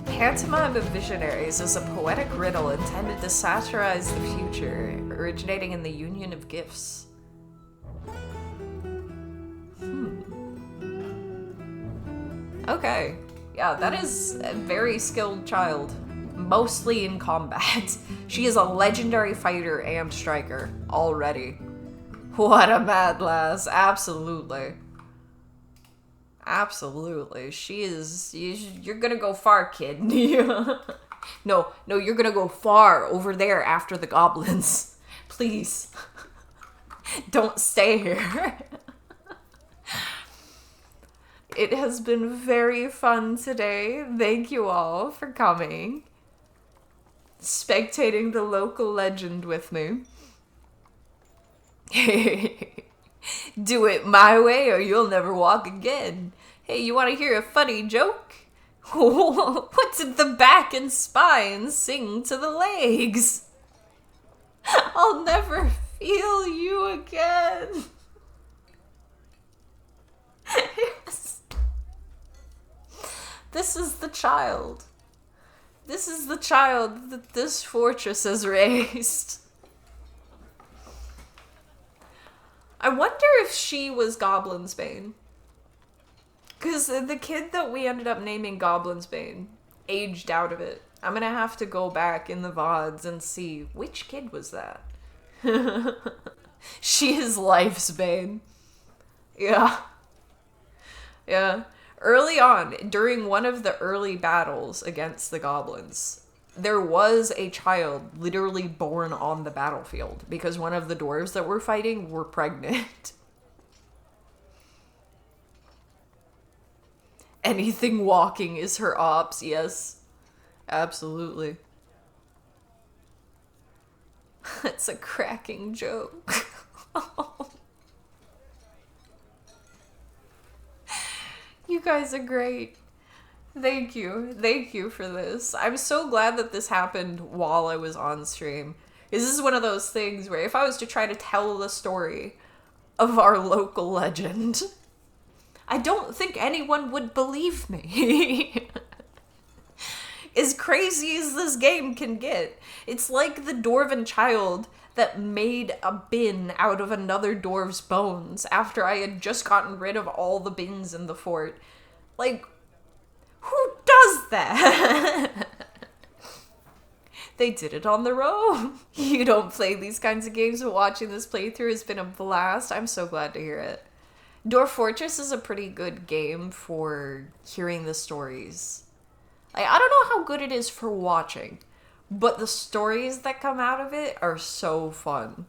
S1: Pantomime of Visionaries is a poetic riddle intended to satirize the future, originating in the union of gifts. Okay. Yeah, that is a very skilled child. Mostly in combat. She is a legendary fighter and striker already. What a mad lass. Absolutely. Absolutely. She is... You're gonna go far, kid. No, you're gonna go far over there after the goblins. Please. Don't stay here. It has been very fun today. Thank you all for coming. Spectating the local legend with me. Do it my way or you'll never walk again. Hey, you want to hear a funny joke? What did the back and spine sing to the legs? I'll never feel you again. Yes. This is the child. This is the child that this fortress has raised. I wonder if she was Goblinsbane. Because the kid that we ended up naming Goblinsbane aged out of it. I'm gonna have to go back in the VODs and see which kid was that. She is life's bane. Yeah. Yeah. Early on, during one of the early battles against the goblins, there was a child literally born on the battlefield because one of the dwarves that we're fighting were pregnant. Anything walking is her ops, yes. Absolutely. It's a cracking joke. You guys are great. Thank you. Thank you for this. I'm so glad that this happened while I was on stream. This is one of those things where if I was to try to tell the story of our local legend, I don't think anyone would believe me. As crazy as this game can get, it's like the dwarven child that made a bin out of another dwarf's bones after I had just gotten rid of all the bins in the fort. Like, who does that? They did it on their own. You don't play these kinds of games, but watching this playthrough has been a blast. I'm so glad to hear it. Dwarf Fortress is a pretty good game for hearing the stories. I don't know how good it is for watching, but the stories that come out of it are so fun.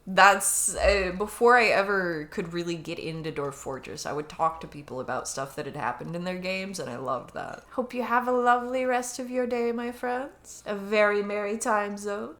S1: That's, before I ever could really get into Dwarf Fortress, I would talk to people about stuff that had happened in their games, and I loved that. Hope you have a lovely rest of your day, my friends. A very merry time zone.